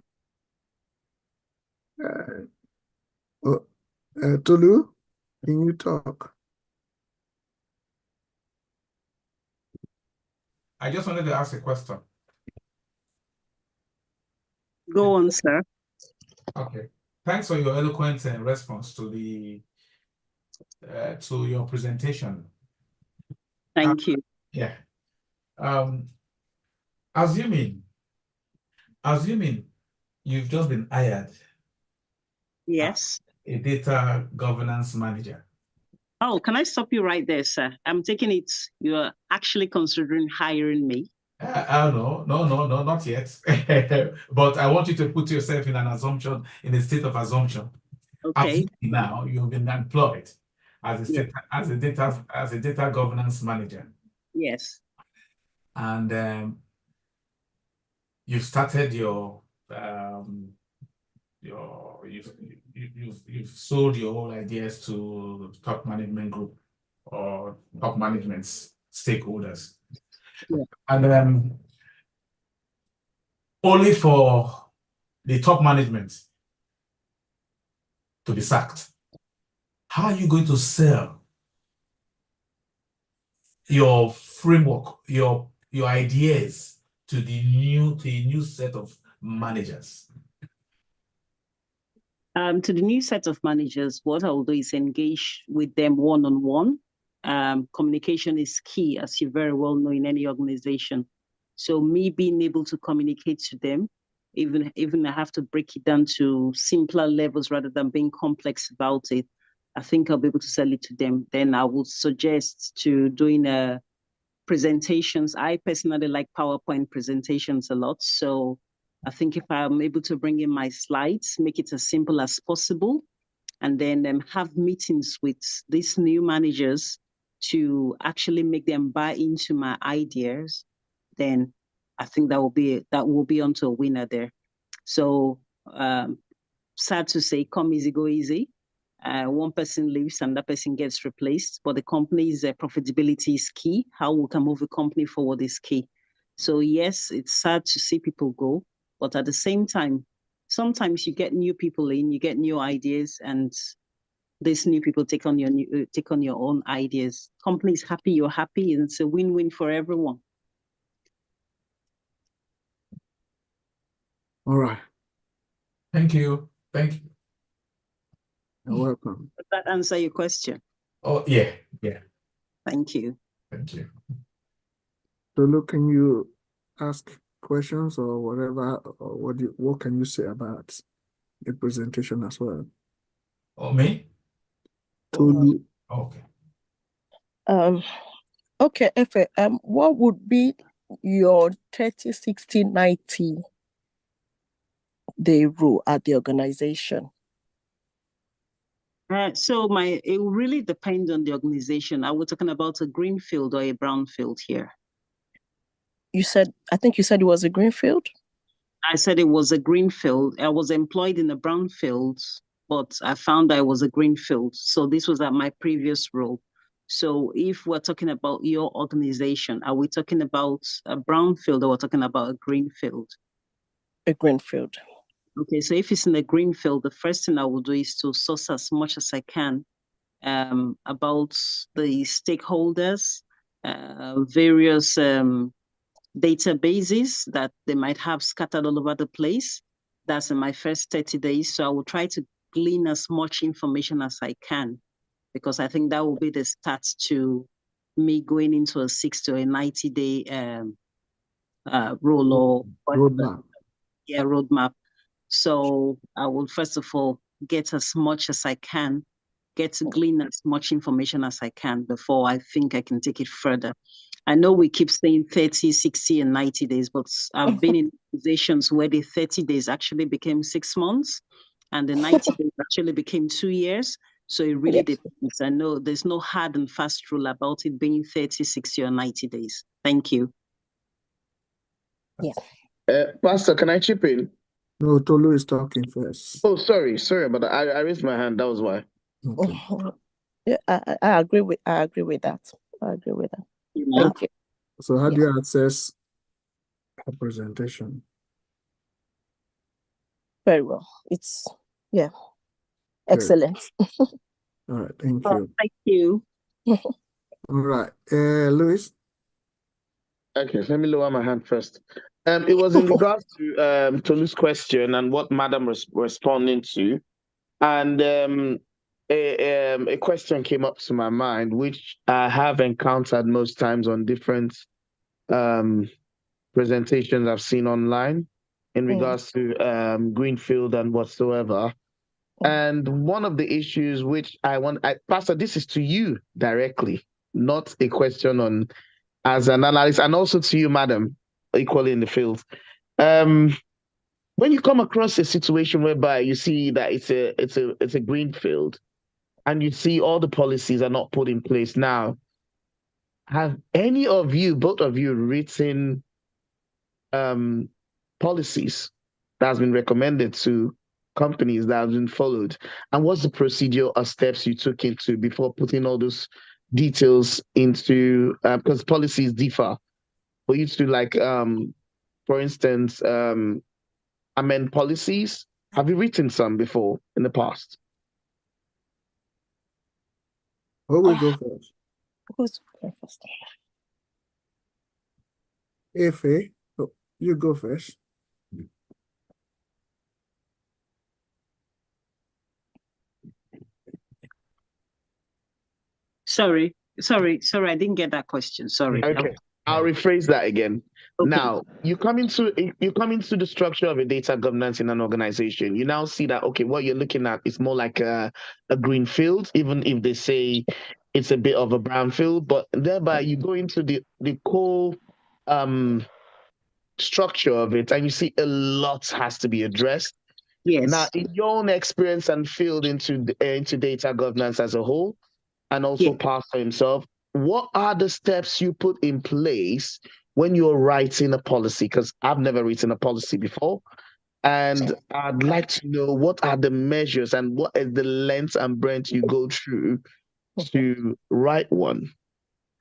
S1: Tolu, can you talk?
S2: I just wanted to ask a question.
S3: Go on, sir.
S2: Okay. Thanks for your eloquent response to your presentation.
S3: Thank you.
S2: Yeah. Assuming you've just been hired.
S3: Yes.
S2: A data governance manager.
S3: Oh, can I stop you right there, sir? I'm taking it you're actually considering hiring me.
S2: No, not yet. But I want you to put yourself in a state of assumption.
S3: Okay.
S2: Now you've been employed as a data governance manager.
S3: Yes.
S2: And you've started you've sold your whole ideas to top management group or top management stakeholders.
S3: Yeah.
S2: And only for the top management to be sacked. How are you going to sell your framework, your ideas to the new set of managers?
S3: To the new set of managers, what I will do is engage with them one-on-one. Communication is key, as you very well know, in any organization. So me being able to communicate to them, even I have to break it down to simpler levels rather than being complex about it, I think I'll be able to sell it to them. Then I would suggest to doing presentations. I personally like PowerPoint presentations a lot. So I think if I'm able to bring in my slides, make it as simple as possible, and then have meetings with these new managers to actually make them buy into my ideas, then I think that will be onto a winner there. So sad to say, come easy, go easy. One person leaves and that person gets replaced, but the company's profitability is key. How we can move the company forward is key. So yes, it's sad to see people go, but at the same time, sometimes you get new people in, you get new ideas, and these new people take on your own ideas. Company's happy, you're happy, and it's a win-win for everyone.
S1: All right.
S2: Thank you. Thank you.
S1: You're welcome.
S3: Does that answer your question?
S2: Oh, yeah.
S3: Thank you.
S2: Thank you.
S1: Tolu, can you ask questions or whatever, or what can you say about the presentation as well?
S2: Oh, me?
S1: Tolu.
S2: Okay.
S5: Okay, Efe, what would be your 30, 60, 90 day rule at the organization?
S3: So it really depends on the organization. Are we talking about a greenfield or a brownfield here?
S5: I think you said it was a greenfield?
S3: I said it was a greenfield. I was employed in a brownfield, but I found I was a greenfield. So this was at my previous role. So if we're talking about your organization, are we talking about a brownfield or we're talking about a greenfield?
S5: A greenfield.
S3: Okay, so if it's in a green field, the first thing I will do is to source as much as I can about the stakeholders, various databases that they might have scattered all over the place. That's in my first 30 days. So I will try to glean as much information as I can, because I think that will be the start to me going into a 60 or a 90-day role or
S1: roadmap.
S3: roadmap. So I will first of all get as much as I can, get to glean as much information as I can before I think I can take it further. I know we keep saying 30, 60, and 90 days, but I've been in positions where the 30 days actually became 6 months and the 90 days actually became 2 years. So it really depends. I know there's no hard and fast rule about it being 30, 60, or 90 days. Thank you.
S5: Yeah.
S6: Pastor, can I chip in?
S1: No, Tolu is talking first.
S6: Oh, sorry, but I raised my hand. That was why.
S1: Okay.
S5: Yeah, I agree with that. I agree with that. Thank you.
S1: So how do you access a presentation?
S5: Very well. It's excellent.
S1: All right, thank you.
S3: Thank you.
S1: All right, Louis.
S6: Okay, let me lower my hand first. It was in regards to Tolu's question and what Madam was responding to, and a question came up to my mind, which I have encountered most times on different presentations I've seen online in regards to Greenfield and whatsoever. And one of the issues which Pastor, this is to you directly, not a question on as an analyst, and also to you, Madam, equally in the field. When you come across a situation whereby you see that it's a green field, and you see all the policies are not put in place now, have any of you, both of you, written policies that has been recommended to companies that have been followed? And what's the procedure or steps you took into before putting all those details into, because policies differ, for you to, like, for instance, amend policies? Have you written some before in the past?
S1: Who will go first?
S5: Who's going first?
S1: Efe, you go first.
S3: Sorry, I didn't get that question. Sorry.
S6: Okay, I'll rephrase that again.
S3: Okay.
S6: Now, you come into the structure of a data governance in an organization. You now see that, okay, what you're looking at is more like a green field, even if they say it's a bit of a brown field, but thereby you go into the core structure of it, and you see a lot has to be addressed.
S3: Yes.
S6: Now, in your own experience and field into data governance as a whole, and also Pastor himself, what are the steps you put in place when you're writing a policy? Because I've never written a policy before, and I'd like to know what are the measures and what is the length and breadth you go through to write one.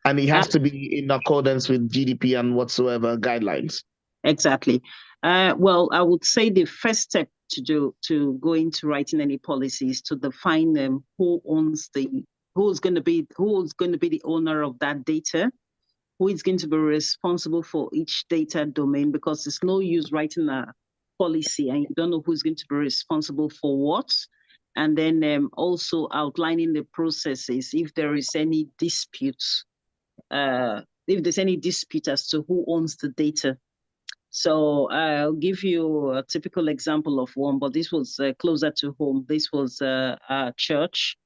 S6: And it has to be in accordance with GDP and whatsoever guidelines.
S3: Exactly. Well, I would say the first step to go into writing any policies to define who's going to be the owner of that data, who is going to be responsible for each data domain, because it's no use writing a policy and you don't know who's going to be responsible for what. And then also outlining the processes if there is any disputes, if there's any dispute as to who owns the data. So I'll give you a typical example of one, but this was closer to home. This was a church.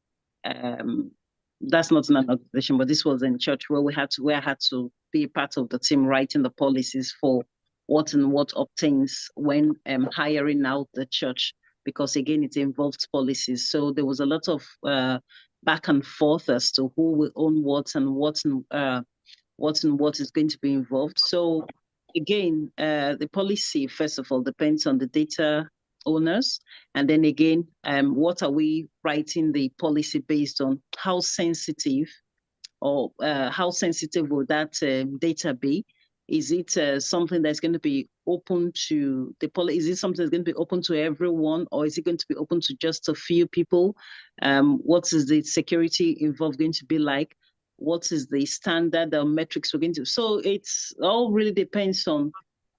S3: That's not an organization, but this was in church where I had to be part of the team writing the policies for what and what obtains when hiring out the church, because again, it involved policies. So there was a lot of back and forth as to who will own what and what is going to be involved. So again, the policy, first of all, depends on the data owners. And then again, what are we writing the policy based on? How sensitive will that data be? Is it something that's going to be open to the policy? Is it something that's going to be open to everyone, or is it going to be open to just a few people? What is the security involved going to be like? What is the standard metrics we're going to? So it's all really depends on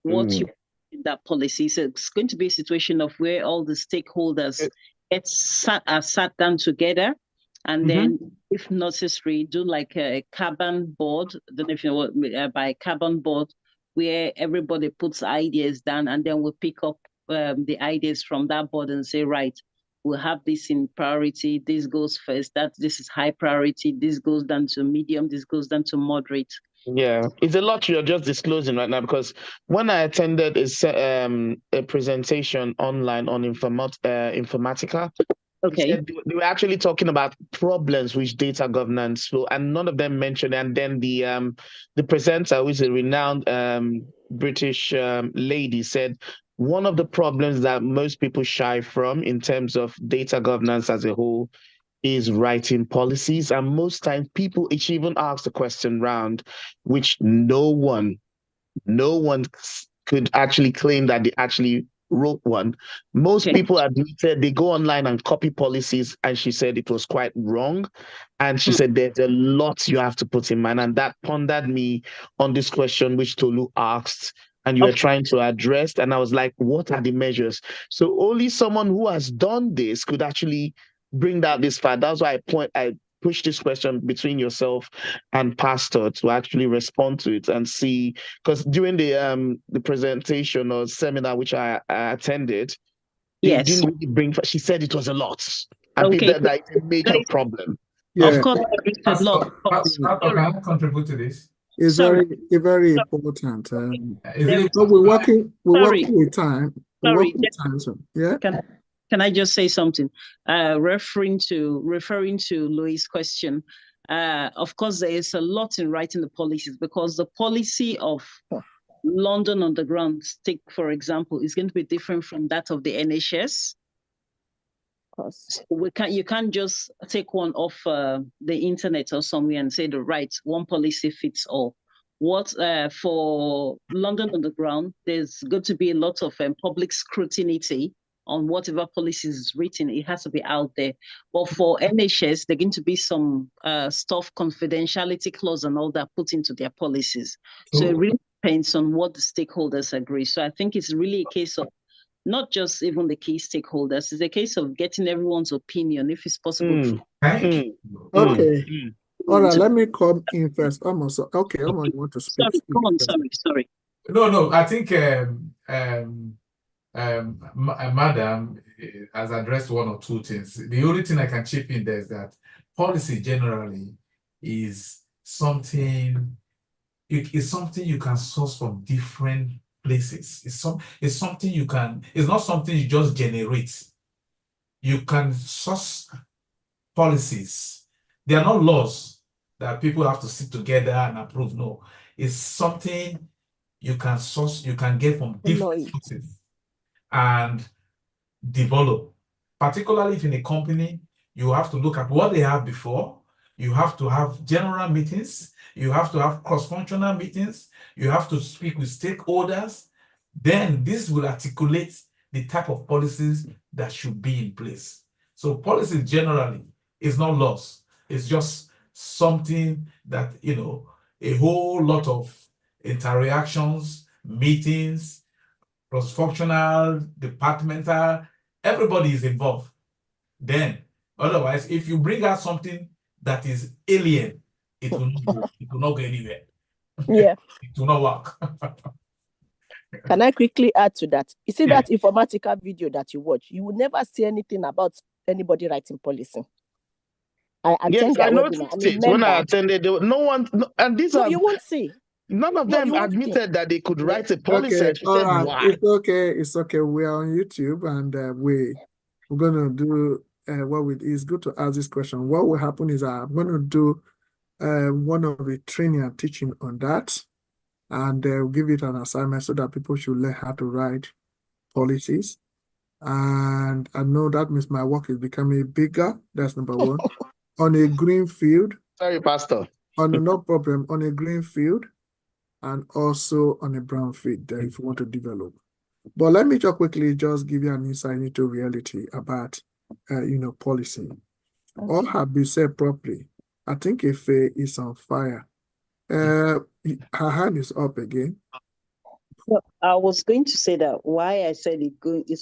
S3: what you in that policy. So it's going to be a situation of where all the stakeholders are sat down together, and then, if necessary, do like a carbon board. I don't know if you know what by carbon board, where everybody puts ideas down, and then we pick up the ideas from that board and say, right, we'll have this in priority. This goes first. This is high priority. This goes down to medium. This goes down to moderate.
S6: Yeah, it's a lot you're just disclosing right now, because when I attended a presentation online on Informatica,
S3: okay,
S6: they were actually talking about problems with data governance flow, and none of them mentioned it. And then the presenter, who is a renowned British lady, said one of the problems that most people shy from in terms of data governance as a whole is writing policies. And most times people, she even asked the question round, which no one could actually claim that they actually wrote one. Most people admitted they go online and copy policies, and she said it was quite wrong. And she said there's a lot you have to put in mind. And that pondered me on this question which Tolu asked, and you were trying to address. And I was like, what are the measures? So only someone who has done this could actually bring out this fact. That's why I push this question between yourself and Pastor to actually respond to it and see, because during the presentation or seminar which I attended, they didn't really bring. She said it was a lot, and that it's a major problem.
S1: Yeah.
S3: Of course,
S2: Pastor, can I contribute to this?
S1: It's very important. We're working with time. So, yeah.
S3: Can I just say something? Referring to Louis' question, of course, there is a lot in writing the policies, because the policy of London Underground, for example, is going to be different from that of the NHS. So you can't just take one off the internet or somewhere and say one policy fits all. For London Underground, there's going to be a lot of public scrutiny on whatever policy is written. It has to be out there. But for NHS, there's going to be some confidentiality clause and all that put into their policies. So it really depends on what the stakeholders agree. So I think it's really a case of not just even the key stakeholders. It's a case of getting everyone's opinion, if it's possible.
S1: Okay. All right, let me come in first. Almost. Okay, you want to speak?
S3: Come on, sorry.
S2: No, I think Madam has addressed one or two things. The only thing I can chip in there is that policy generally is something. It's something you can source from different places. It's something you can. It's not something you just generate. You can source policies. They are not laws that people have to sit together and approve. No, it's something you can source. You can get from different sources and develop. Particularly if in a company, you have to look at what they have before. You have to have general meetings. You have to have cross-functional meetings. You have to speak with stakeholders. Then this will articulate the type of policies that should be in place. So policy generally is not laws. It's just something that, a whole lot of interactions, meetings, cross-functional, departmental, everybody is involved. Then, otherwise, if you bring out something that is alien, it will not go anywhere.
S5: Yeah.
S2: It will not work.
S5: Can I quickly add to that? You see that Informatica video that you watch, you will never see anything about anybody writing policy. I attended
S6: I noticed it when I attended. No one, and these are
S5: you won't see.
S6: None of them admitted that they could write a policy.
S1: Okay, all right. Why? It's okay. We are on YouTube, and we're gonna do it's good to ask this question. What will happen is I'm gonna do one of the training and teaching on that, and we'll give it an assignment so that people should learn how to write policies. And I know that means my work is becoming bigger. That's number one. On a green field.
S6: Sorry, Pastor.
S1: No problem. On a green field, and also on a brownfield there if you want to develop. But let me just quickly just give you an insight into reality about, policy. All have been said properly. I think Ife is on fire. Her hand is up again.
S3: Well, I was going to say that why I said it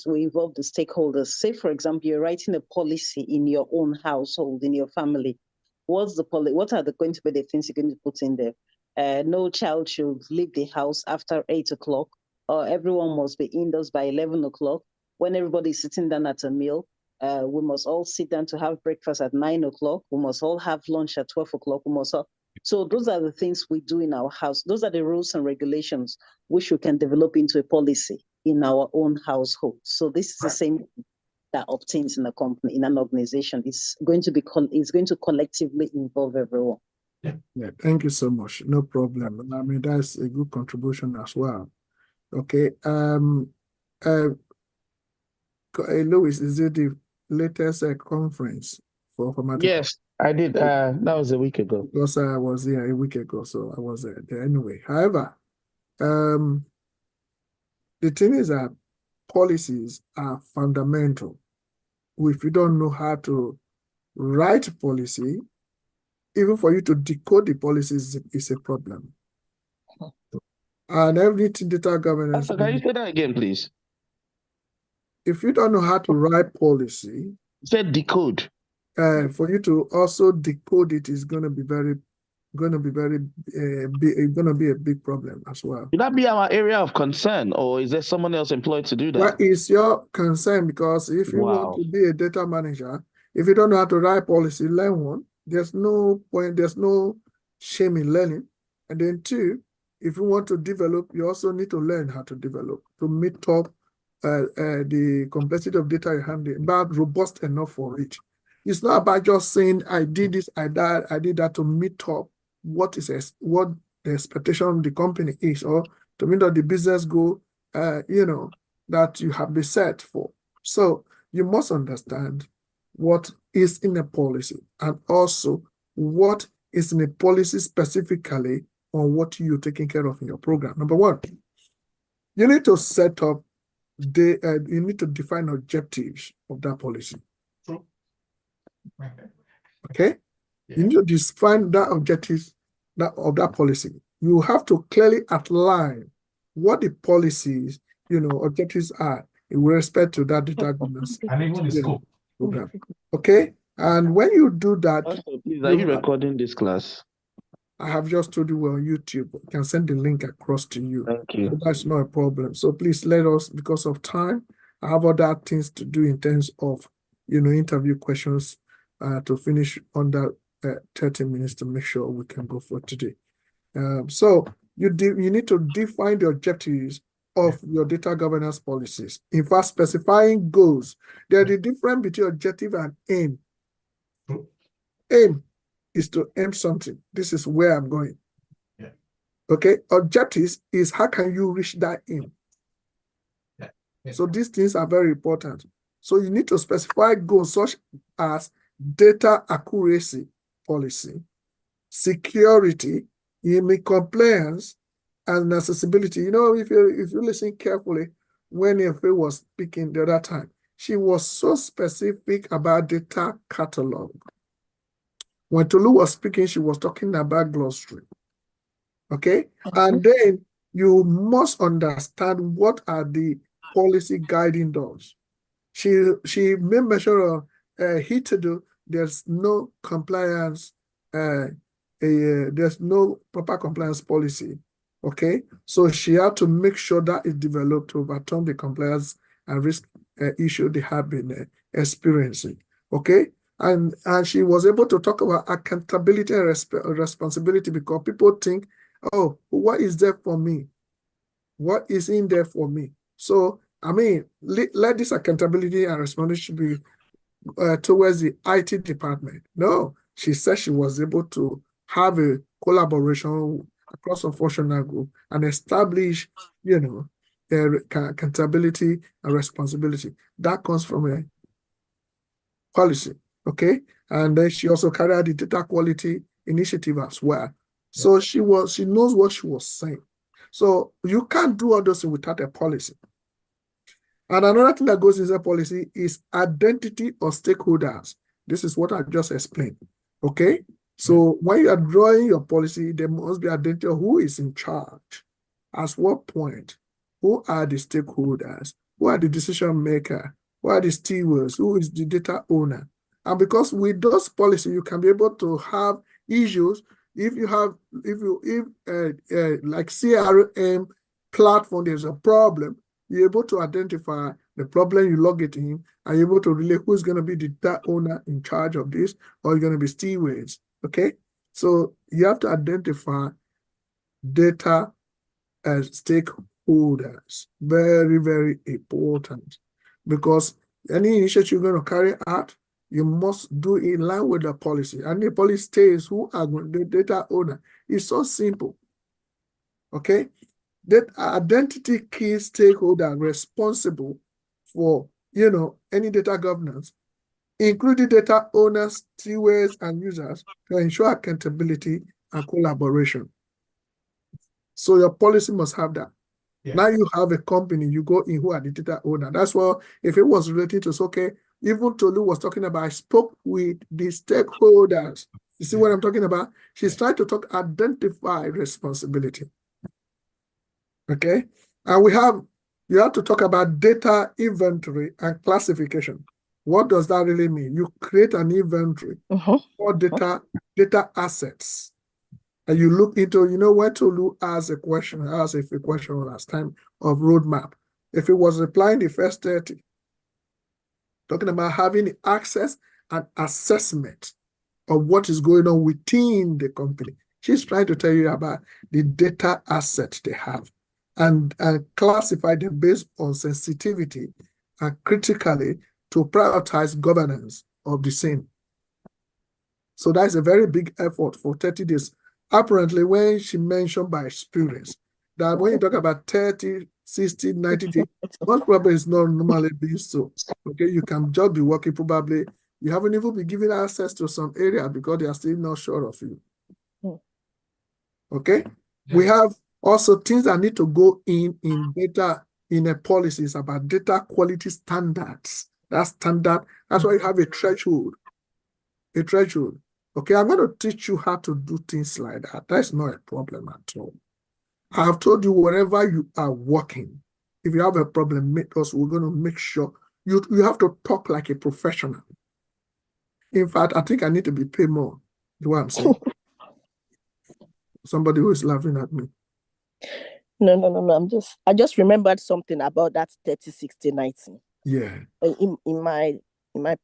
S3: will involve the stakeholders. Say, for example, you're writing a policy in your own household, in your family. What's the policy? What are going to be the things you're going to put in there? No child should leave the house after 8 o'clock, or everyone must be indoors by 11 o'clock. When everybody's sitting down at a meal, we must all sit down to have breakfast at 9 o'clock. We must all have lunch at 12 o'clock. So those are the things we do in our house. Those are the rules and regulations which we can develop into a policy in our own household. So this is the same that obtains in a company, in an organization. It's going to collectively involve everyone.
S1: Yeah, thank you so much. No problem. I mean, that's a good contribution as well. Okay. Louis, is it the latest conference for informatics?
S6: Yes, I did. That was a week ago.
S1: Because I was here a week ago, so I was there anyway. However, the thing is that policies are fundamental. If you don't know how to write policy, even for you to decode the policies is a problem. And everything data governance.
S6: Can you say that again, please?
S1: If you don't know how to write policy,
S6: you said decode.
S1: For you to also decode it is going to be a big problem as well.
S6: Would that be our area of concern, or is there someone else employed to do that?
S1: What is your concern? Because if you want to be a data manager, if you don't know how to write policy, learn one. There's no point, there's no shame in learning. And then two, if you want to develop, you also need to learn how to develop to meet up the complexity of data you handle, but robust enough for it. It's not about just saying I did this, I did that to meet up what the expectation of the company is, or to meet up the business goal, that you have been set for. So you must understand what is in a policy and also what is in a policy specifically on what you're taking care of in your program. Number one, you need to set up you need to define objectives of that policy.
S2: True.
S1: Okay? Yeah. You need to define that objectives of that policy. You have to clearly outline what the policies, objectives are in respect to that data governance
S2: and even the scope
S1: program. Okay? And when you do that,
S6: please, are you recording this class?
S1: I have just told you we're on YouTube. I can send the link across to you.
S6: Thank you.
S1: So that's not a problem. So please let us, because of time, I have other things to do in terms of, interview questions to finish under 30 minutes to make sure we can go for today. So you need to define the objectives of your data governance policies. In fact, specifying goals. There's a difference between objective and aim. Aim is to aim something. This is where I'm going.
S2: Yeah.
S1: Okay. Objectives is how can you reach that aim?
S2: Yeah. Yeah.
S1: So these things are very important. So you need to specify goals such as data accuracy policy, security, compliance, and accessibility. If you listen carefully, when Ife was speaking the other time, she was so specific about data catalog. When Tolu was speaking, she was talking about glossary. Okay? And then you must understand what are the policy guiding those. She made mention of there's no compliance, there's no proper compliance policy. Okay? So she had to make sure that is developed to overturn the compliance and risk issue they have been experiencing. Okay? And she was able to talk about accountability and responsibility, because people think, oh, what is there for me? What is in there for me? So, let this accountability and responsibility be towards the IT department. No, she said she was able to have a collaboration across a functional group and establish, accountability and responsibility. That comes from a policy. Okay, and then she also carried out the data quality initiative as well. So she knows what she was saying. So you can't do all those things without a policy. And another thing that goes into the policy is identity of stakeholders. This is what I just explained. Okay? So when you are drawing your policy, there must be identity of who is in charge, at what point, who are the stakeholders, who are the decision maker, who are the stewards, who is the data owner. And because with those policies, you can be able to have issues. If like CRM platform, there's a problem, you're able to identify the problem, you log it in, and you're able to relate who's going to be the data owner in charge of this, or you're going to be stewards. Okay, so you have to identify data as stakeholders. Very, very important, because any initiative you're going to carry out, you must do in line with the policy. And the policy states who are the data owner. It's so simple. Okay, that identity key stakeholder responsible for any data governance, including data owners, stewards, and users, to ensure accountability and collaboration. So your policy must have that. Yeah. Now you have a company, you go in who are the data owner. That's why if it was related to okay, even Tolu was talking about, I spoke with the stakeholders. You see what I'm talking about? She's trying to identify responsibility. Okay, and you have to talk about data inventory and classification. What does that really mean? You create an inventory for data assets, and you look into, when to ask a question, last time of roadmap. If it was replying the first 30, talking about having access and assessment of what is going on within the company. She's trying to tell you about the data assets they have, and classify them based on sensitivity and critically to prioritize governance of the same. So that's a very big effort for 30 days. Apparently, when she mentioned by experience that when you talk about 30, 60, 90 days, most probably is not normally being so. Okay, you can just be working, probably you haven't even been given access to some area because they are still not sure of you. Okay, we have also things that need to go in data in a policy is about data quality standards. That's standard. That's why you have a threshold. A threshold. Okay, I'm going to teach you how to do things like that. That's not a problem at all. I have told you wherever you are working, if you have a problem, we're going to make sure you have to talk like a professional. In fact, I think I need to be paid more. Do what I'm saying? Somebody who is laughing at me.
S5: No. I just remembered something about that 30, 60, 90.
S1: Yeah.
S5: In my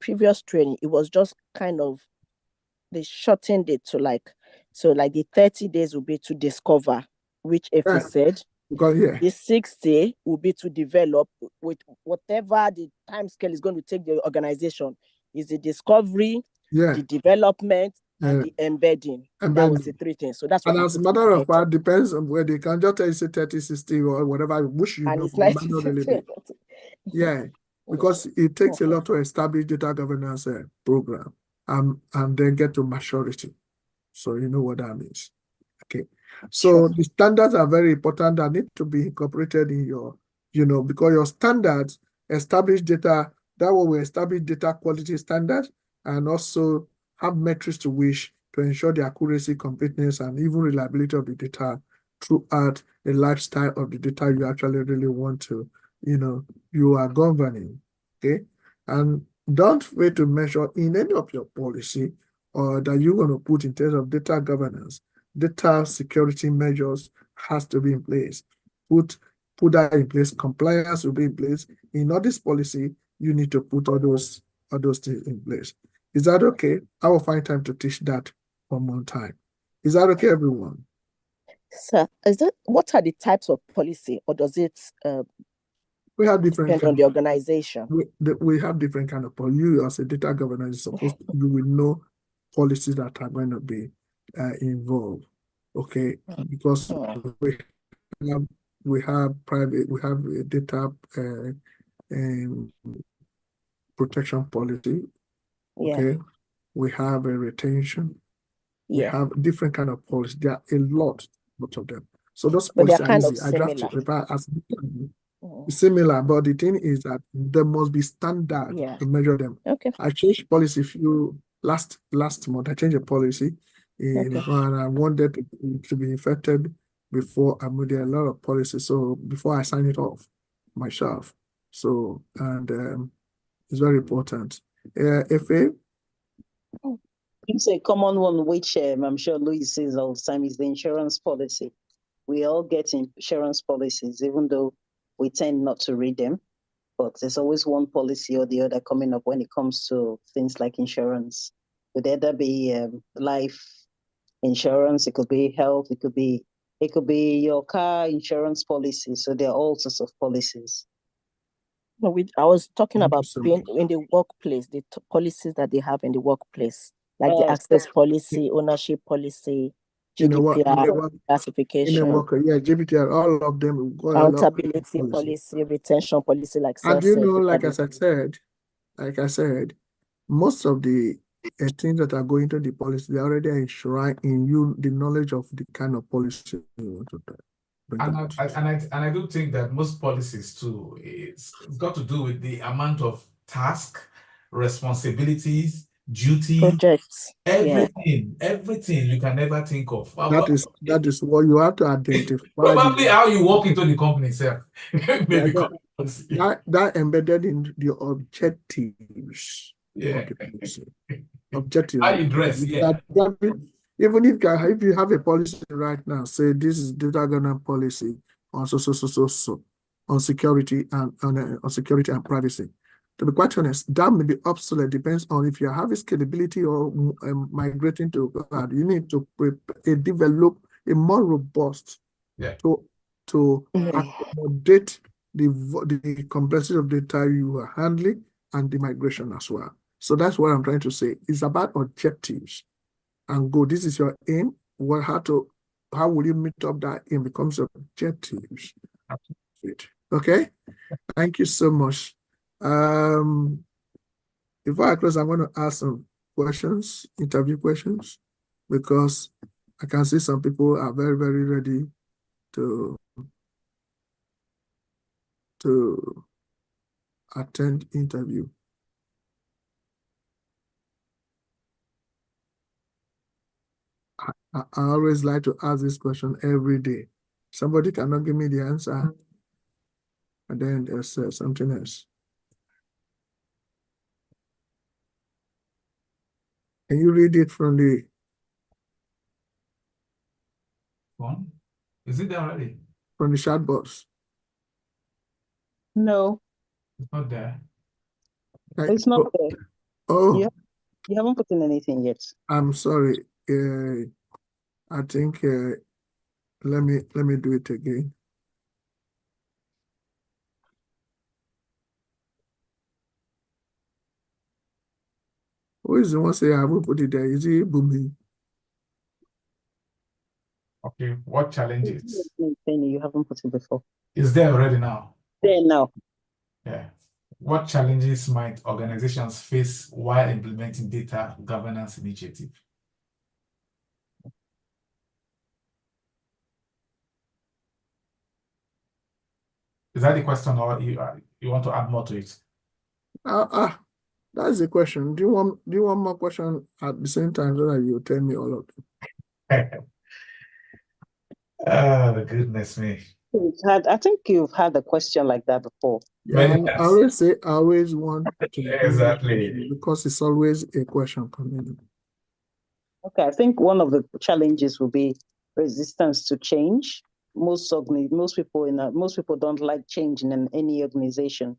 S5: previous training, it was just kind of, they shortened it to the 30 days will be to discover, which Effie said.
S1: Because
S5: the 60 will be to develop with whatever the time scale is going to take the organization. Is the discovery, the development, and the embedding. That was the 3 things. So that's what.
S1: And as a matter of fact, depends on where they can just tell you say 30, 60 or whatever. I wish you know. Yeah, because it takes a lot to establish data governance program and then get to maturity. So you know what that means. Okay. So the standards are very important that need to be incorporated in your, because your standards establish data, that will establish data quality standards and also have metrics to ensure the accuracy, completeness, and even reliability of the data throughout the lifestyle of the data you actually really want to, you are governing. Okay. And don't wait to measure in any of your policy or that you're going to put in terms of data governance. Data security measures has to be in place. Put that in place. Compliance will be in place. In all this policy, you need to put all those things in place. Is that okay? I will find time to teach that one more time. Is that okay, everyone?
S5: Sir, what are the types of policy, or does it
S1: we have different
S5: depend on the organization?
S1: We have different kind of policy. You as a data governor is supposed to, you will know policies that are going to be involved, okay? Because we have a data protection policy, okay? We have a retention. We have different kind of policies. There are a lot of them. So those
S5: But
S1: policies
S5: they're
S1: are
S5: kind of
S1: easy. I just have to
S5: similar.
S1: prepare as
S5: Mhm.
S1: similar, but the thing is that there must be standard
S5: Yeah.
S1: to measure them.
S5: Okay.
S1: I changed policy last month. I changed a policy and I wanted to be effected before I moved. There are a lot of policies, so before I sign it off myself. So and it's very important. FA.
S3: It's a common one, which I'm sure Louis says all the time, is the insurance policy. We all get insurance policies, even though we tend not to read them. But there's always one policy or the other coming up when it comes to things like insurance. It could either be life insurance, it could be health, it could be your car insurance policy. So there are all sorts of policies.
S5: No, I was talking
S1: Thank you
S5: about
S1: so
S5: being
S1: much.
S5: in the workplace, the policies that they have in the workplace, like the access policy, ownership policy, GDPR, classification,
S1: yeah, GDPR, all of them go
S5: accountability policy, retention policy, like
S1: and you know,
S5: database.
S1: like I said, most of the things that are going to the policy, they already enshrine in you the knowledge of the kind of policy you want to bring about.
S2: And I do think that most policies too, it's got to do with the amount of task, responsibilities, duty,
S5: projects,
S2: everything you can ever think of.
S1: That is what you have to identify.
S2: Probably how you walk into the company itself. Maybe
S1: that embedded in the objectives of the policy. Objective.
S2: How you dress, yeah.
S1: Even if you have a policy right now, say this is data governance policy on so on security and on security and privacy. To be quite honest, that may be obsolete. Depends on if you have a scalability or migrating to cloud. You need to develop a more robust to accommodate the complexity of data you are handling and the migration as well. So that's what I'm trying to say. It's about objectives and go. This is your aim. How will you meet up that aim becomes objectives. Okay. Thank you so much. Before I close, I'm going to ask some questions, interview questions, because I can see some people are very, very ready to attend interview. I always like to ask this question every day. Somebody cannot give me the answer, and then there's something else. Can you read it from the
S2: phone? Is it there already?
S1: From the chat box?
S3: No.
S2: It's not there.
S3: It's not there.
S1: Oh.
S3: You haven't put in anything yet.
S1: I'm sorry. I think let me do it again. Who is the one say I will put it there? Is it Bumi?
S2: Okay, what challenges?
S3: You haven't put it before.
S2: Is there already now?
S3: There now.
S2: Yeah. What challenges might organizations face while implementing data governance initiative? Is that the question, or you want to add more to it?
S1: That's the question. Do you want more question at the same time so that you tell me all of them?
S2: Oh, goodness me.
S3: I think you've had a question like that before.
S1: Yeah, I always want to
S2: exactly,
S1: because it's always a question coming.
S3: Okay, I think one of the challenges will be resistance to change. Most people don't like change in any organization.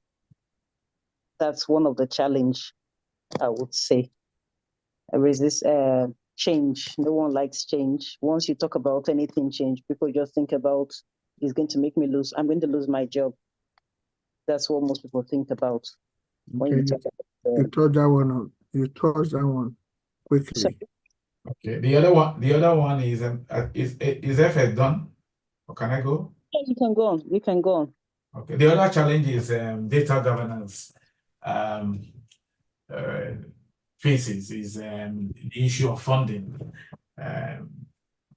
S3: That's one of the challenge, I would say. Resist change. No one likes change. Once you talk about anything change, people just think about I'm going to lose my job. That's what most people think about when you talk about
S1: you touch that one on. You touch that one quickly.
S3: So,
S2: okay. The other one is FS done? Or can I go?
S3: Yeah, you can go on. You can go on.
S2: Okay. The other challenge is data governance faces is the issue of funding.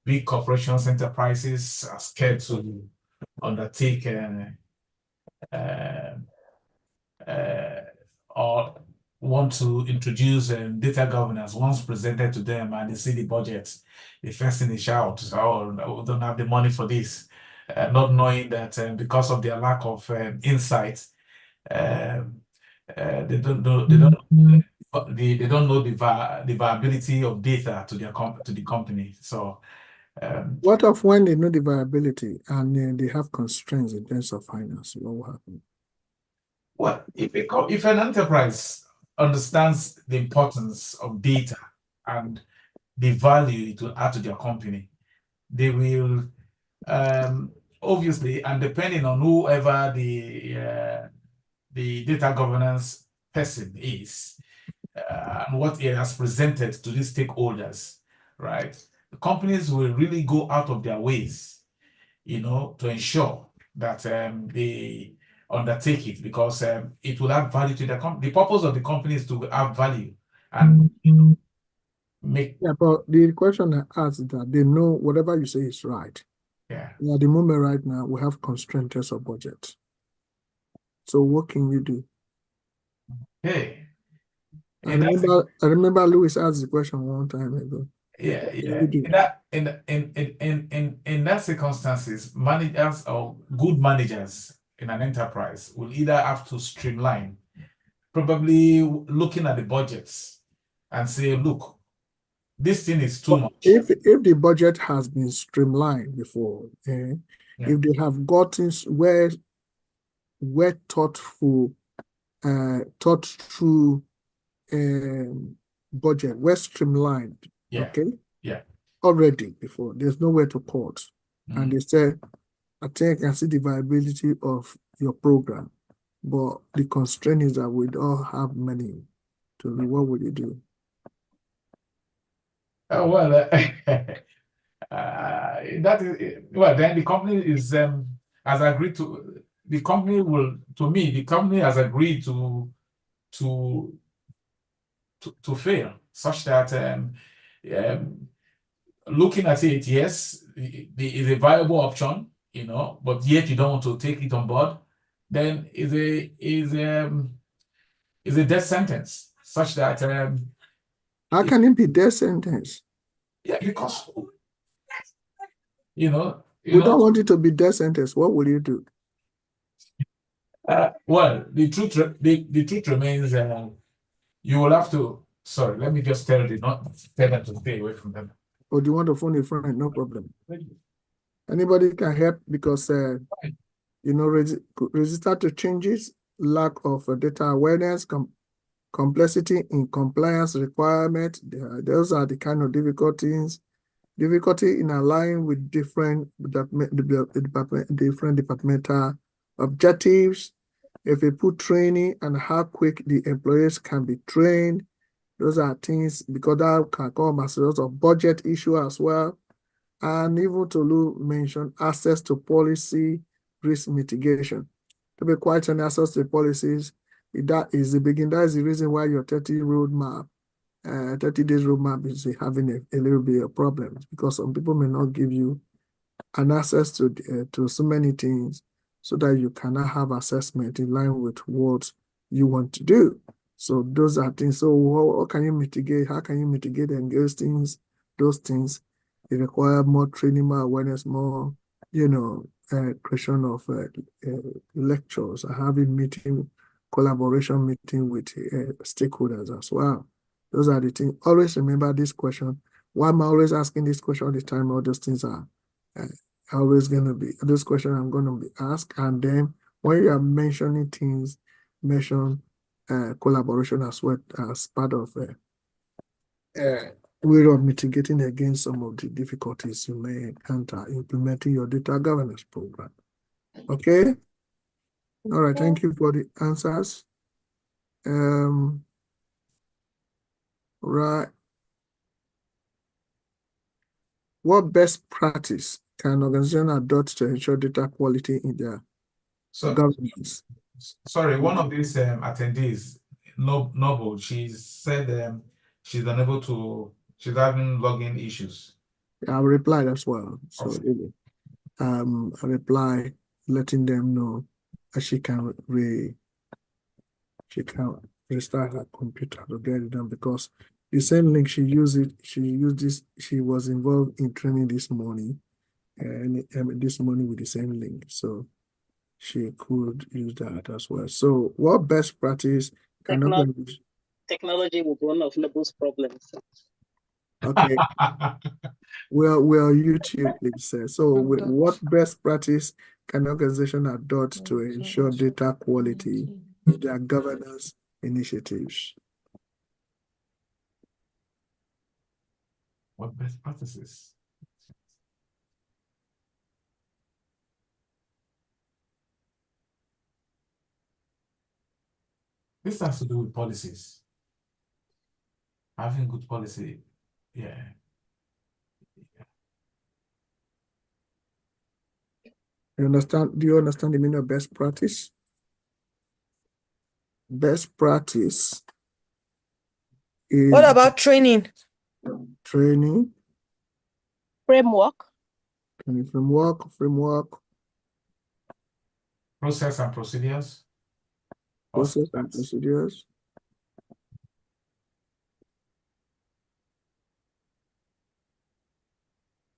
S2: big corporations, enterprises are scared to undertake or want to introduce data governance once presented to them and they see the budget, the first thing they shout, oh, no, we don't have the money for this, not knowing that because of their lack of insight, they don't know they don't know the viability of data to their to the company. So
S1: what of when they know the viability and they have constraints in terms of finance? What will happen?
S2: Well, if an enterprise understands the importance of data and the value it will add to their company, they will obviously, and depending on whoever the data governance person is and what it has presented to these stakeholders, right? The companies will really go out of their ways, to ensure that they undertake it, because it will add value to the company. The purpose of the company is to add value and make.
S1: Yeah, but the question I asked is that they know whatever you say is right.
S2: Yeah.
S1: At the moment right now, we have constraints of budget. So what can you do?
S2: Hey.
S1: I remember Louis asked the question one time ago.
S2: Yeah. In that circumstances, managers or good managers in an enterprise will either have to streamline, probably looking at the budgets and say, look, this thing is too much.
S1: If the budget has been streamlined before, if they have gotten where thought through budget, well streamlined, okay?
S2: Yeah.
S1: Already before, there's nowhere to cut. And they said, I think I can see the viability of your program, but the constraint is that we don't have money to do. What would you do?
S2: That is then the company is has agreed to. The company will, to me, the company has agreed to fail, such that looking at it, yes, it is a viable option, but yet you don't want to take it on board, then is a death sentence, such that
S1: how can it be death sentence?
S2: Yeah, because
S1: we don't want it to be death sentence. What will you do?
S2: Well, the truth remains. You will have to. Sorry, let me just tell them to stay away from them.
S1: Or do you want to phone a friend? No problem. Anybody can help, because resistant to changes, lack of data awareness, complexity in compliance requirement. Those are the kind of difficulty in aligning with different departmental objectives. If we put training and how quick the employees can be trained, those are things, because that can come as a result of budget issue as well. And even to mention access to policy risk mitigation. To be quite honest, access to policies, that is the beginning. That is the reason why your 30 days roadmap is having a little bit of problems, because some people may not give you an access to so many things, so that you cannot have assessment in line with what you want to do. So those are things. So what can you mitigate? How can you mitigate those things? It require more training, more awareness, more, creation of lectures, having collaboration meeting with stakeholders as well. Those are the things. Always remember this question. Why am I always asking this question all the time? All those things are always going to be, those questions I'm going to be asked. And then when you are mentioning things, mention collaboration as well as part of way of mitigating against some of the difficulties you may encounter implementing your data governance program. Okay? All right, thank you for the answers. Right. What best practice can organization adopt to ensure data quality in their governance?
S2: Sorry, one of these attendees, Noble, she said she's unable to, she's having login issues.
S1: I replied as well. So
S2: Awesome.
S1: I reply letting them know that she can restart her computer to get it done, because the same link she used this, she was involved in training this morning, and this morning with the same link. So she could use that as well. So what best practice can
S3: Technology was one of Noble's problems.
S1: Okay. Well, YouTube, please say. So what best practice can organization adopt to ensure data quality in their governance initiatives?
S2: What best practices? This has to do with policies. Having good policy, yeah.
S1: You understand? Do you understand the meaning of best practice? Best practice is
S4: What about training?
S1: training,
S5: Framework.
S1: framework,
S2: Process and procedures.
S1: process and procedures.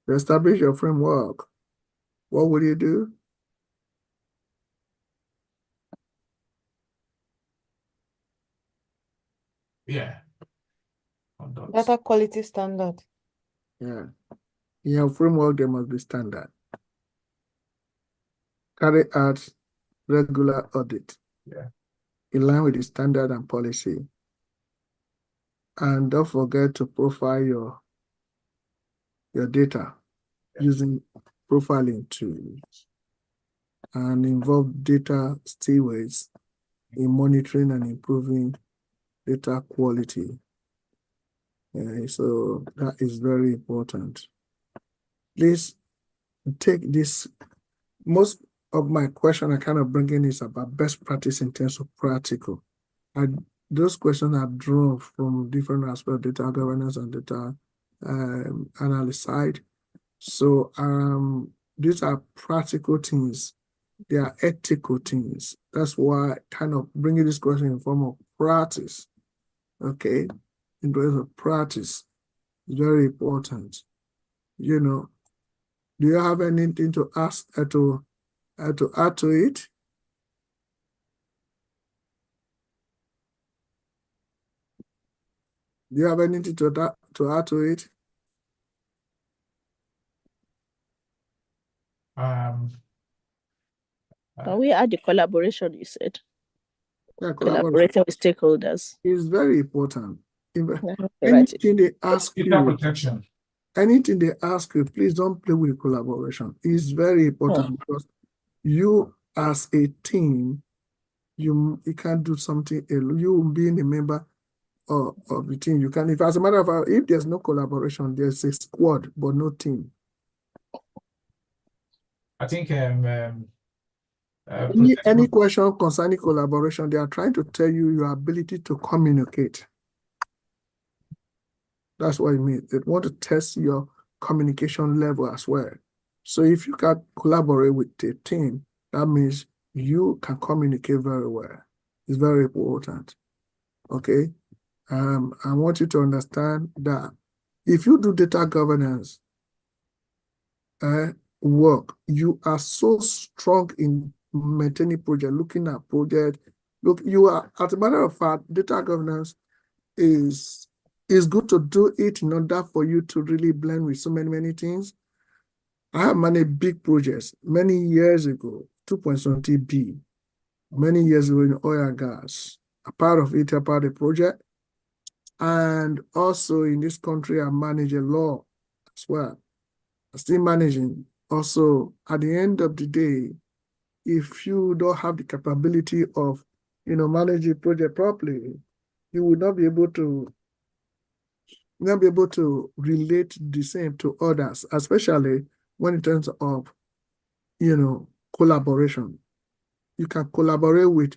S1: To establish your framework, what would you do?
S2: Yeah.
S4: Data quality standard.
S1: Yeah. In your framework, there must be standard. Carry out regular audit.
S2: Yeah.
S1: In line with the standard and policy. And don't forget to profile your data using profiling tools, and involve data stewards in monitoring and improving data quality. So that is very important. Please take this. Most of my question I kind of bringing is about best practice in terms of practical. Those questions are drawn from different aspects, data governance and data analysis side. So these are practical things. They are ethical things. That's why kind of bringing this question in form of practice. Okay, in terms of practice, is very important. You know, do you have anything to ask to add to it? Do you have anything to add to it?
S5: Can we add the collaboration you said?
S1: Yeah,
S5: Collaborating with stakeholders.
S1: is very important.
S5: Anything
S1: they ask
S2: data
S1: you,
S2: protection.
S1: Anything they ask you, please don't play with collaboration. It's very important because you as a team, you can't do something alone. You being a member of the team, you can. If as a matter of fact, if there's no collaboration, there's a squad but no team.
S2: I think
S1: any question concerning collaboration, they are trying to tell you your ability to communicate. That's what it means. They want to test your communication level as well. So if you can collaborate with the team, that means you can communicate very well. It's very important. Okay. I want you to understand that if you do data governance work, you are so strong in maintaining project, looking at project. Look, you are, as a matter of fact, data governance is good to do it in order for you to really blend with so many things. I have managed big projects many years ago, 2.70 B, many years ago in oil and gas. A part of it, a part of the project. And also in this country, I manage a law as well. I'm still managing. Also, at the end of the day, if you don't have the capability of, manage a project properly, you will not be able to relate the same to others, especially when in terms of, collaboration. You can collaborate with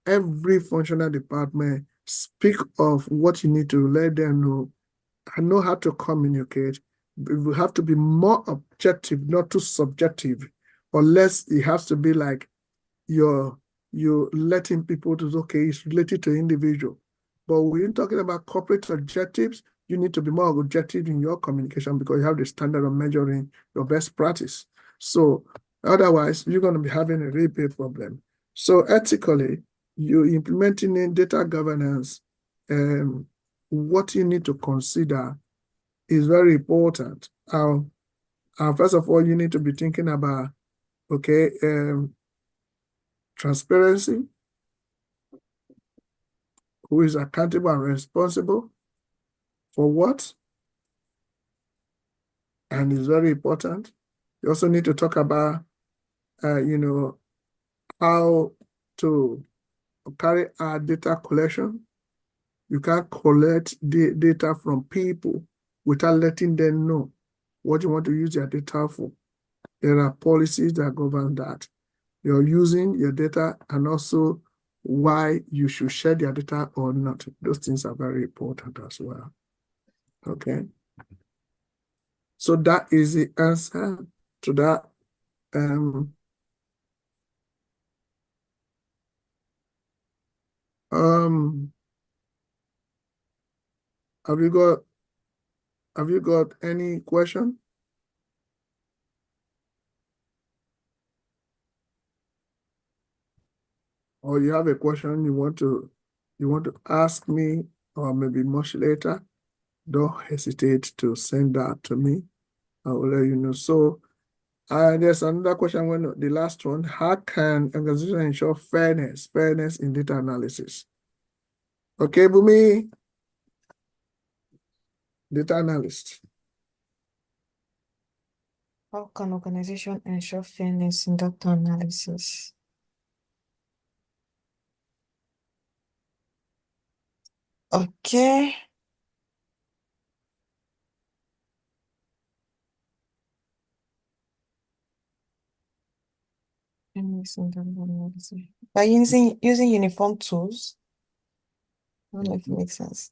S1: every functional department, speak of what you need to let them know, and know how to communicate, we have to be more objective, not too subjective, unless it has to be like you're letting people to, okay, it's related to individual. But when you're talking about corporate objectives, you need to be more objective in your communication because you have the standard of measuring your best practice. So otherwise, you're going to be having a really big problem. So ethically, you're implementing in data governance, what you need to consider is very important. First of all, you need to be thinking about, okay, transparency, who is accountable and responsible for what, and it's very important. You also need to talk about, how to carry out data collection. You can't collect the data from people without letting them know what you want to use your data for. There are policies that govern that. You're using your data and also why you should share your data or not. Those things are very important as well. Okay. So that is the answer to that. Have you got any question? Or you have a question you want to ask me, or maybe much later, don't hesitate to send that to me. I will let you know. So there's another question, the last one. How can organization ensure fairness in data analysis? Okay, Bumi, data analyst.
S7: How can organization ensure fairness in data analysis? Okay. Fairness in data analysis. By using uniform tools. I don't know if it makes sense.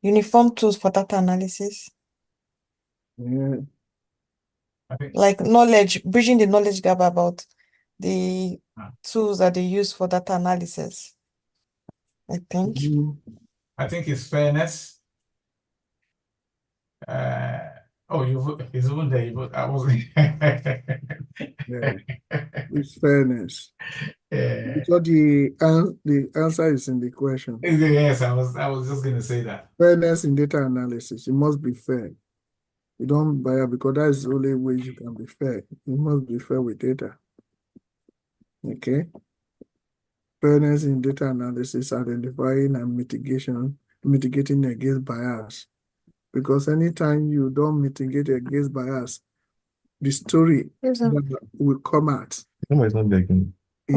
S7: Uniform tools for data analysis.
S1: Yeah.
S7: Like bridging the knowledge gap about the tools that they use for data analysis. I think.
S2: I think it's fairness. He's even there. I wasn't.
S1: Yeah, it's fairness.
S2: Yeah.
S1: Because the answer is in the question.
S2: Yes, I was just going to say that.
S1: Fairness in data analysis, it must be fair. You don't buy it because that's the only way you can be fair. You must be fair with data. Okay. Fairness in data analysis, identifying and mitigating against bias. Because anytime you don't mitigate against bias, the story that will come out in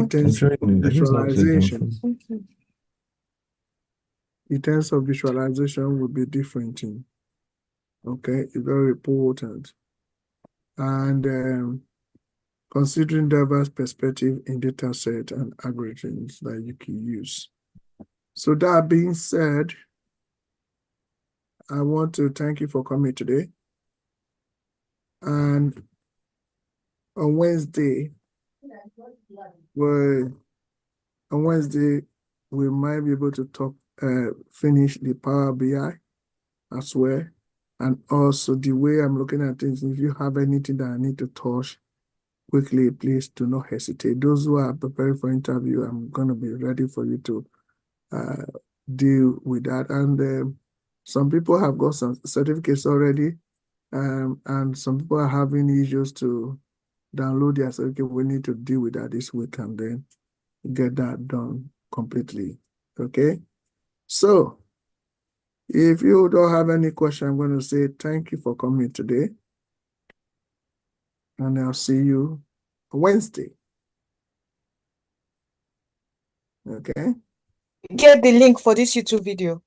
S1: terms of visualization. In terms of visualization will be different thing. Okay, it's very important. And considering diverse perspective in data set and algorithms that you can use. So that being said, I want to thank you for coming today. And on Wednesday, we might be able to finish the Power BI as well. And also the way I'm looking at things, if you have anything that I need to touch quickly, please do not hesitate. Those who are preparing for interview, I'm going to be ready for you to deal with that. And some people have got some certificates already, and some people are having issues to download their certificate. We need to deal with that this week and then get that done completely. Okay? So, if you don't have any question, I'm going to say thank you for coming today. And I'll see you Wednesday. Okay?
S7: Get the link for this YouTube video.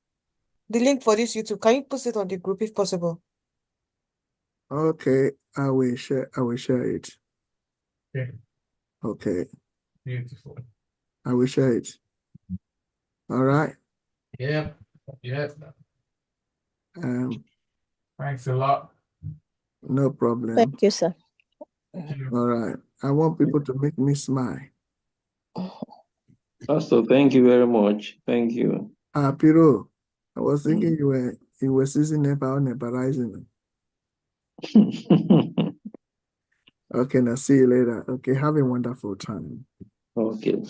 S7: The link for this YouTube. Can you post it on the group if possible?
S1: Okay, I will share it.
S2: Okay.
S1: Okay.
S2: Beautiful.
S1: I will share it. All right.
S2: Yep.
S1: Um,
S2: Thanks a lot.
S1: No problem.
S5: Thank you, sir.
S2: Thank you.
S1: All right. I want people to make me smile.
S8: Pastor, thank you very much. Thank you.
S1: Piro, I was thinking you were season never rising. Okay, now see you later. Okay, have a wonderful time.
S8: Okay.